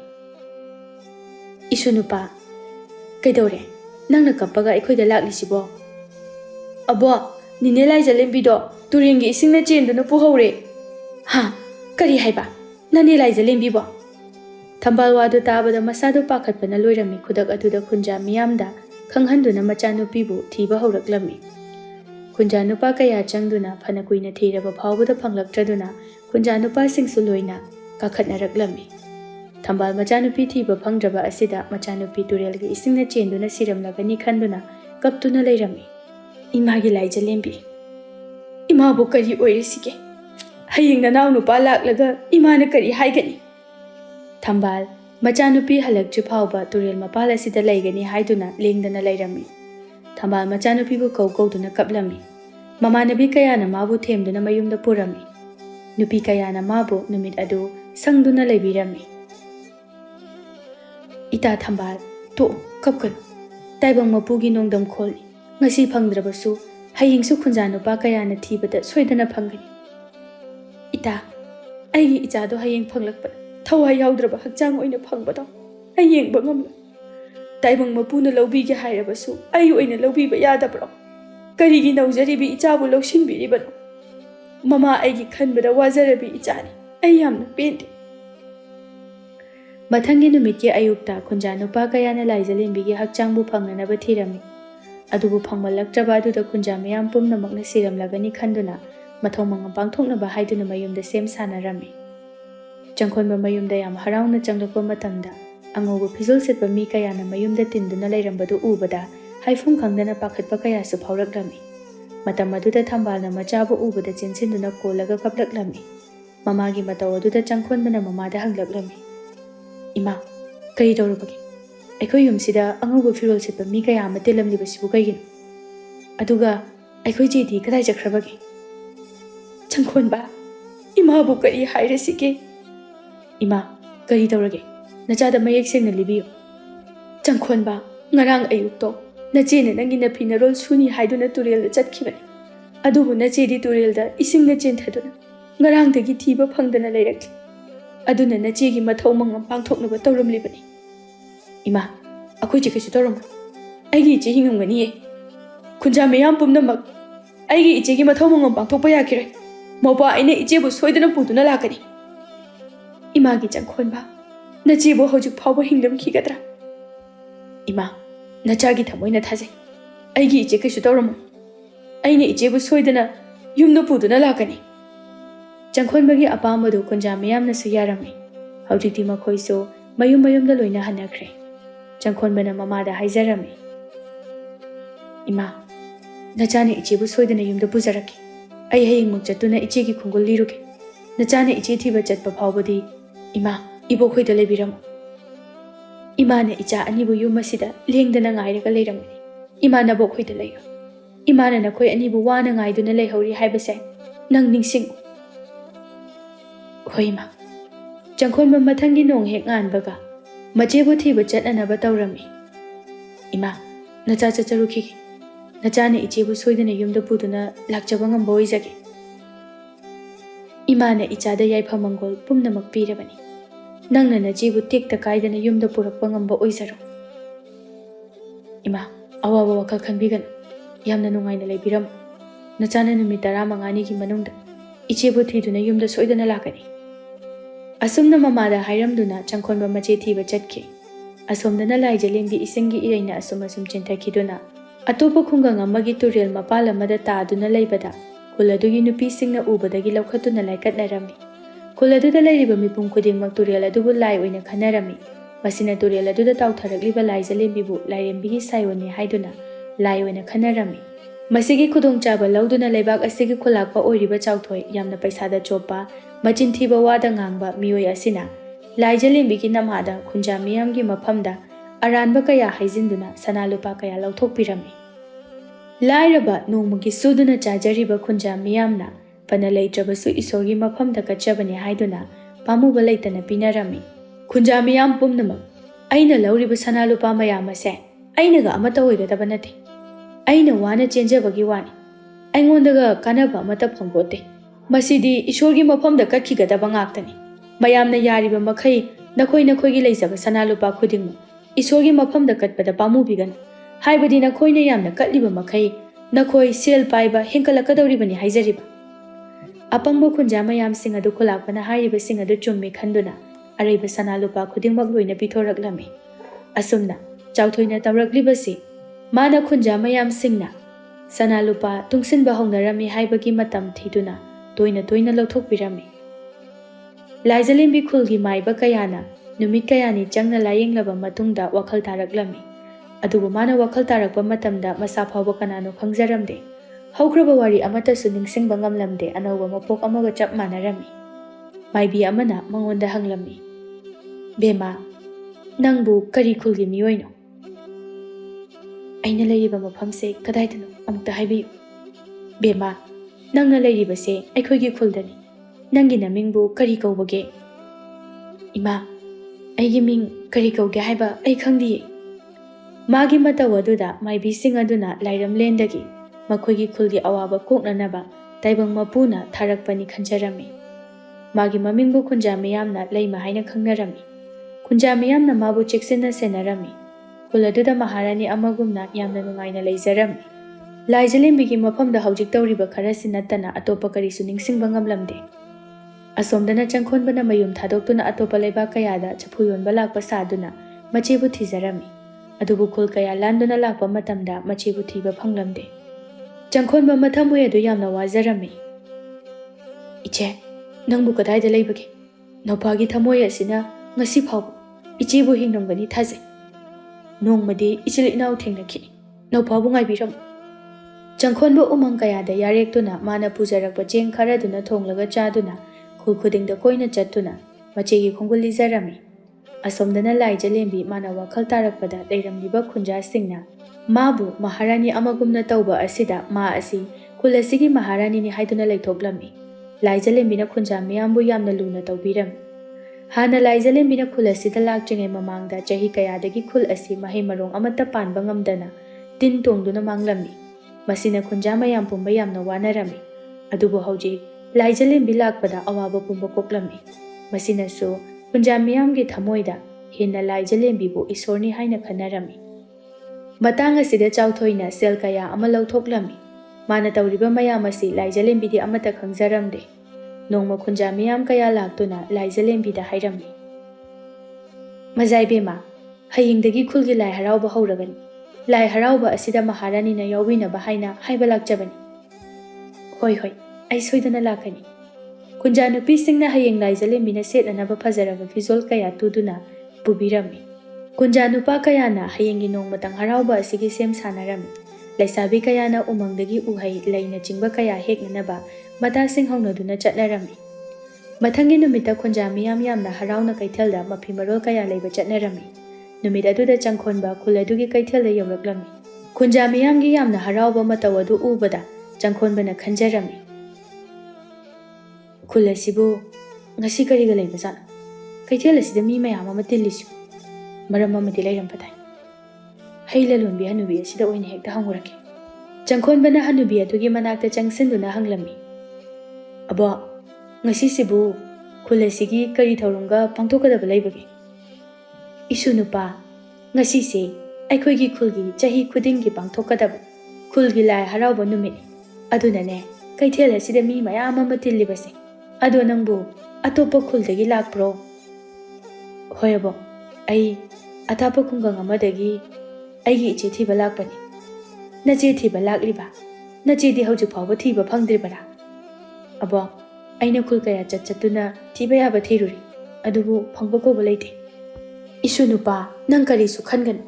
Isu nupa kaidore nangna kappaga aikhoida laklisibo. Abo nine laijalembido turengi isingna chenduna puhore. Ha kari haiba nane laijalembibo. Thambal wadu tabada masadu pakhatpana loirami khudak aduda khunja miyamda khanghanduna machanupibu thiba hauraklammi. Khunja nupa kaya changduna phana kuina thiraba phawbada phanglaktraduna khunja nupa singsu loina kakhatnaraklammi. Thambal machanupi thiba phangdraba asida machanupi turelgi isingna chenduna siramlagani khanduna kaptuna leirammi. Imagi laijalembi imabu kari oirisige haying nanaw nupa laklaga imana kari haigani. Thambal machanupi halakju phawba turel mapal asida laigani haiduna lengdana leirammi. Thambal machanupibu kauduna kaplammi. Mamanabi kayana mabu themduna mayumda purammi. Nupi kayana mabu numit adu sangduna leibirammi. Ita thambal to kapkan taibang mapugi nongdam kholi ngasi phangdrabasu hayingsu khunja nupa kayana thibada soidana phangani. Ita aigi ichado haying phanglakpada thawai yaudraba hakchang oina phangbado ai yengba ngamla. Taibang mapuna lawbige hairabasu ai oina lawbiba yadabro. Karigi nawjaribi ichabu lawsinbiribano. Mama aigi khanbada wajarabi ichani ai yamna pente. Mathangi numitki ayukta khunja nupa kayana laijalembigi hakchangbu phangnanaba thirammi. Adubu phangmalaktraba aduda khunja mayam pumnamakna siramlagani khanduna mathong mangam pangthoknaba haiduna mayumda sem sanarammi. Changkhonba mayumda yam harauna changlakpa matamda angobu phizol setpa mi kayana mayumda tinduna leirambadu ubada haifum khangdana pakhatpa kayasu phawraklammi. Matam aduda thambalna machabu ubada chinsinduna kolaga kaplaklammi. Mamagi mataw aduda changkhonbana mamada hanglaklammi. Ima kari tawrubagi aikhoi yumsida angobu phirol setpa mi kaya ama telamlibasibu kaigino aduga aikhoi jedi kadai jakhrabagi. Changkhonba imabu kari hairasige. Ima kari tawrage nachada mayek sengna libiyo. Changkhonba ngarang ayukto nachene nangi napi narol suni haiduna turelda chatkibani. Adubu nachedi turelda isingna chenthaduna ngarangdagi thiba phangdana leirakli. Aduna nachegi mathau mangam pangthoknaba tawramlibani. Ima akhoi chikesu tawrama aigi iche hingamganiye. Khunja mayam pumnamak aigi ichegi mathau mangam pangthokpa yakire. Mopa aina ichebu soidana puduna lakani. Imagi Changkhonba nachibu hojik phawba hinglamkhigadra. Ima nachagi thamoina thajai aigi iche kaisu tawrama aina ichebu soidana yumna puduna lakani. Changkhonbagi apambadu khunja mayamnasu yarammi. Hojikti makhoisu mayumda loina hanakre. Changkhonbana mamada haizarammi. Ima nachane ichebu soidana yumda puzaraki. Ai hayingmuk chatuna ichegi khungul liruge. Nachane iche thiba chatpa phawbadi Ima ibo khoida lebiramu. Imana icha anibu yumasida lengdana ngairaga leiramani. Imana bo khoida leiro. Imana nakhoi anibu wana ngaiduna leihori haibase nang ningsingu. Hoima Changkhonba mathangi nong hek nganbaga machebu thiba chatnanaba tawrammi. Ima nacha chacharukhigi nachane ichebu soidana yumda puduna lakchaba ngamba oijage. Imana ichada yaifa mangol pumnamak pirabani. Nangna nachibu tekta kaidana yumda purakpa ngamba oizaro. Ima awaba wakal khanbigana yamna nungaina leibiramu. Nachana numit 15 manungda ichebu thiduna yumda soidana lakani. Asumna mamada hairamduna Changkhonba mache thiba chatki. Asomdana laijalembi isingi iraina asum chenthakiduna atopa khungang amagi turel mapal amada taaduna leibada ꯈꯨꯜ ꯑꯗꯨꯒꯤ ꯅꯨꯄꯤꯁꯤꯡꯅ ꯎꯕꯗꯒꯤ ꯂꯧꯈꯠꯇꯨꯅ ꯂꯥꯏꯀꯠꯅꯔꯝꯃꯤ꯫ ꯈꯨꯜ ꯑꯗꯨꯗ ꯂꯩꯔꯤꯕ ꯃꯤꯄꯨꯝ ꯈꯨꯗꯤꯡꯃꯛ ꯇꯨꯔꯦꯜ ꯑꯗꯨꯕꯨ ꯂꯥꯏ ꯑꯣꯏꯅ ꯈꯟꯅꯔꯝꯃꯤ꯫ ꯃꯁꯤꯅ ꯇꯨꯔꯦꯜ ꯑꯗꯨꯗ ꯇꯥꯎꯊꯔꯛꯂꯤꯕ ꯂꯥꯏꯖꯂꯦꯝꯕꯤꯕꯨ ꯂꯥꯏꯔꯦꯝꯕꯤꯒꯤ ꯁꯥꯏꯑꯣꯟꯅꯤ ꯍꯥꯏꯗꯨꯅ ꯂꯥꯏ ꯑꯣꯏꯅ ꯈꯟꯅꯔꯝꯃꯤ꯫ ꯃꯁꯤꯒꯤ ꯈꯨꯗꯣꯡꯆꯥꯕ ꯂꯧꯗꯨꯅ ꯂꯩꯕꯥꯛ ꯑꯁꯤꯒꯤ ꯈꯨꯜꯂꯥꯛꯄ ꯑꯣꯏꯔꯤꯕ ꯆꯥꯎꯊꯣꯏ, ꯌꯥꯝꯅ ꯄꯩꯁꯥꯗ ꯆꯣꯞꯄ, ꯃꯆꯤꯟ ꯊꯤꯕ ꯋꯥꯗ ꯉꯥꯡꯕ ꯃꯤꯑꯣꯏ ꯑꯁꯤꯅ ꯂꯥꯏꯖꯂꯦꯝꯕꯤꯒꯤ ꯅꯃꯥꯗ ꯈꯨꯟꯖꯥ ꯃꯤꯌꯥꯝꯒꯤ ꯃꯐꯝꯗ ꯑꯔꯥꯟꯕ ꯀꯌꯥ ꯍꯩꯖꯤꯟꯗꯨꯅ ꯁꯅꯥ ꯂꯨꯄꯥ ꯀꯌꯥ ꯂꯧꯊꯣꯛꯄꯤꯔꯝꯃꯤ꯫ ꯂꯥꯏꯔꯕ ꯅꯣꯡꯃꯒꯤ ꯁꯨꯗꯨꯅ ꯆꯥꯖꯔꯤꯕ ꯈꯨꯟꯖꯥ ꯃꯤꯌꯥꯝꯅ ꯐꯅ ꯂꯩꯇ꯭ꯔꯕꯁꯨ ꯏꯁꯣꯔꯒꯤ ꯃꯐꯝꯗ ꯀꯠꯆꯕꯅꯤ ꯍꯥꯏꯗꯨꯅ ꯄꯥꯝꯃꯨꯕ ꯂꯩꯇꯅ ꯄꯤꯅꯔꯝꯃꯤ꯫ ꯈꯨꯟꯖꯥ ꯃꯤꯌꯥꯝ ꯄꯨꯝꯅꯃꯛ ꯑꯩꯅ ꯂꯧꯔꯤꯕ ꯁꯅꯥ ꯂꯨꯄꯥ ꯃꯌꯥꯝ ꯑꯁꯦ ꯑꯩꯅꯒ ꯑꯃꯠꯇ ꯑꯣꯏꯒꯗꯕ ꯅꯠꯇꯦ, ꯑꯩꯅ ꯋꯥꯅ ꯆꯦꯟꯖꯕꯒꯤ ꯋꯥꯅꯤ, ꯑꯩꯉꯣꯟꯗꯒ ꯀꯥꯟꯅꯕ ꯑꯃꯠꯇ ꯐꯪꯄꯣꯠꯇꯦ, ꯃꯁꯤꯗꯤ ꯏꯁꯣꯔꯒꯤ ꯃꯐꯝꯗ ꯀꯠꯈꯤꯒꯗꯕ ꯉꯥꯛꯇꯅꯤ꯫ ꯃꯌꯥꯝꯅ ꯌꯥꯔꯤꯕ ꯃꯈꯩ ꯅꯈꯣꯏꯒꯤ ꯂꯩꯖꯕ ꯁꯅꯥ ꯂꯨꯄꯥ ꯈꯨꯗꯤꯡꯃꯛ ꯏꯁꯣꯔꯒꯤ ꯃꯐꯝꯗ ꯀꯠꯄꯗ ꯄꯥꯝꯃꯨꯕꯤꯒꯅꯨ, ꯍꯥꯏꯕꯗꯤ नखोꯏꯅ यामना कटलिबा मखै नखोई सेल पाइबा हेंकलकदौरिबनि हाइजरिबा। अपंग खुंजा मयामसिंग अदु खुलाकपना हाइरिबसिंग अदु चुम्मी खंदुना अरैबा सना लुपा खुदिंगमक लोइना पिथोरकलमी। असुमना चाउथोइना तौरकलिबसि माना खुंजा मयामसिंगना सना लुपा तुंगसिनबा हौनरमी हाइबगी मतम थीदुना तोइना तोइना लौथोकपिरमी। लाइजलेम्बी खुलगी माइबा कयाना नुमित कयानी चंगना लायेंगलबा मतुंगदा वखल तारकलमी। अदुबु माना वखल तारकपा मतमदा मसा फावबा कनानो खंगजरमदे। हौख्रबा वारी अमतसु निंगसिंगबा ngamlamde अनौबा मपोक अमगा चप मानरमी। माइबी अमना मंगोंदा हंगलमी, बेमा नंगबु करी खुलगी मियोइनो? अइना लैरिबा मफमसे कदाइदनो अमुक्ता हाइबियु। बेमा नंगना लैरिबसे अइखोइगी खुलदनी, नंगी नमिंगबु करी कौबगे? इमा अइगी मिंग करी कौगे हाइबा अइ खंगदिये। मागी मतव अदुदा माइबीसिंग अदुना लाइरमलेंदगी मखोइगी खुलगी अवाबा कोकननबा ताइबंग मपुना थारकपनी खंजरमी। मागी ममिंगबु खुंजा मियामना लैमा हाइना खंगनरमी। खुंजा मियामना माबु चेक्सिन्ना सेनरमी। खुल अदुदा महारानी अमगुमना यामना नुंगाइना लैजरमी। लाइजलेम्बीगी मफमदा हौजिक तौरिबा खरसि नत्तना अतोपा करिसु निंगसिंगबा ngamlamde। असोमदना चंखोनबना मयुम थादोक्तुना अतोपा लैबा कयादा चफुयोनबा लाकपा सादुना मचेबु थीजरमी। अदुबु खुल कया लांदुना लाकपा मतमदा मचेबु थीबा फंगलमदे। चंखोनबा मथमुय अदु यामना वाजरमी। इचे नंगबु कदाइदा लैबगे? नौपागी थमोय असिना ngasi फाव इचेबु हिंगरमगनी थाजे। नोंगमदि इचिल इनाउ थेंगनखिनि, नौपाबु ngaibirम। चंखोनबु उमंग कयादा यारेक्तुना माना पुजरकपा चेंग खरदुना थोंगलगा चादुना खुल खुदिंगदा कोइना चत्तुना मचेगी खुंगुल लिजरमी। असोमदना लाइजलेम्बी माना वखल तारकपदा लैरमलिबा खुंजासिंगना माबु महारानी अमगुमना तौबा असिदा मा असि खुल असिगी महारानीनि हाइदुना लैथोकलमी। लाइजलेम्बीना खुंजा मियामबु यामना लुना तौबिरमी। हाना लाइजलेम्बीना खुल असिदा लाक्ट्रिङै ममांगदा चही कयादगी खुल असि महे मरोंग अमत्ता Panba ngamdana tin tongduna manglami। मसिना खुंजा मयाम पुंबा यामना वानरमी। अदुबु हौजिक लाइजलेम्बी लाकपदा अवाबा पुंबा कोकलमी। मसिनासु खुंजा मियामगी थमोइदा हेन्ना लाइजलेम्बीबु ईश्वरनी हाइना खनरमी। मतांग असिदा चाउथोइना सेल कया अमा लौथोकलमी। माना तौरिबा मयाम असि लाइजलेम्बीदी अमत्ता खंगजरमदे। नोंमा खुंजा मियाम कया लाक्तुना लाइजलेम्बीदा हाइरमी, मजाइबेमा हयिंगदगी खुलगी लाई हराउबा हौरगनी। लाई हराउबा असिदा महारानीना याउबिनबा हाइना हाइबा लाक्चबनी। होय होय अइ सोइदना लाकनी। खुंजा नुपीसिंगना हयिंग लाइजलेम्बीना सेटननबा फजरबा फिजोल कया तुदुना पुबिरमी। खुंजा नुपा कयाना हयिंगी नोंमतंग हराउबा असिगी सेम सानरमी। लैसाबी कयाना उमंगदगी उहै लैना चिंबा कया हेकननबा मतासिंग हौनदुना चटनरमी। मथंगी नुमिता खुंजा मियाम यामना हराउना कैथेलदा मफी मरोल कया लैबा चटनरमी। नुमित अदुदा चंखोनबा खुल अदुगी कैथेलदा यौरकलमी। खुंजा मियामगी यामना हराउबा मतव अदु उबदा चंखोनबना खंजरमी। खुल असिबु ngasi kariga leibajana? कैथेल असिदा मी मयाम अमा तिल्लिसु मरम अमदि लैरमपदाइ। हैला लोनबी हनुबी असिदा ओइना हेक्ता हंगुरके। चंखोनबना हनुबी अदुगी मनाक्ता चंगसिंदुना हंगलमी, अबो ngasiसिबु खुल असिगी करी थौरंगा पांथोकदबा लैबगे? इसु नुपा ngasiसे अइखोइगी खुलगी चही खुदिंगी पांथोकदबा खुलगी लाई हराउबा नुमितनि। अदुनने कैथेल असिदा मी मयाम अमा तिल्लिबसे अदो नंगबु अतोपा खुलदगी लाक्प्रो? होयबो अइ अतापा खुंगंग अमदगी अइगी इचे थीबा लाक्पनि। नचे थीबा लाक्लिबा ꯅꯆꯦꯗꯤ ꯍꯧꯖꯤꯛ ꯐꯥꯎꯕ ꯊꯤꯕ ꯐꯪꯗ꯭ꯔꯤꯕꯔꯥ? ꯑꯕꯣ, ꯑꯩꯅ ꯈꯨꯜ ꯀꯌꯥ ꯆꯠꯇꯨꯅ ꯊꯤꯕ ꯌꯥꯕ ꯊꯤꯔꯨꯔꯤ, ꯑꯗꯨꯕꯨ ꯐꯪꯕ ꯀꯧꯕ ꯂꯩꯇꯦ꯫ ꯏꯁꯨ ꯅꯨꯄꯥ, ꯅꯪ ꯀꯔꯤꯁꯨ ꯈꯟꯒꯅꯨ꯫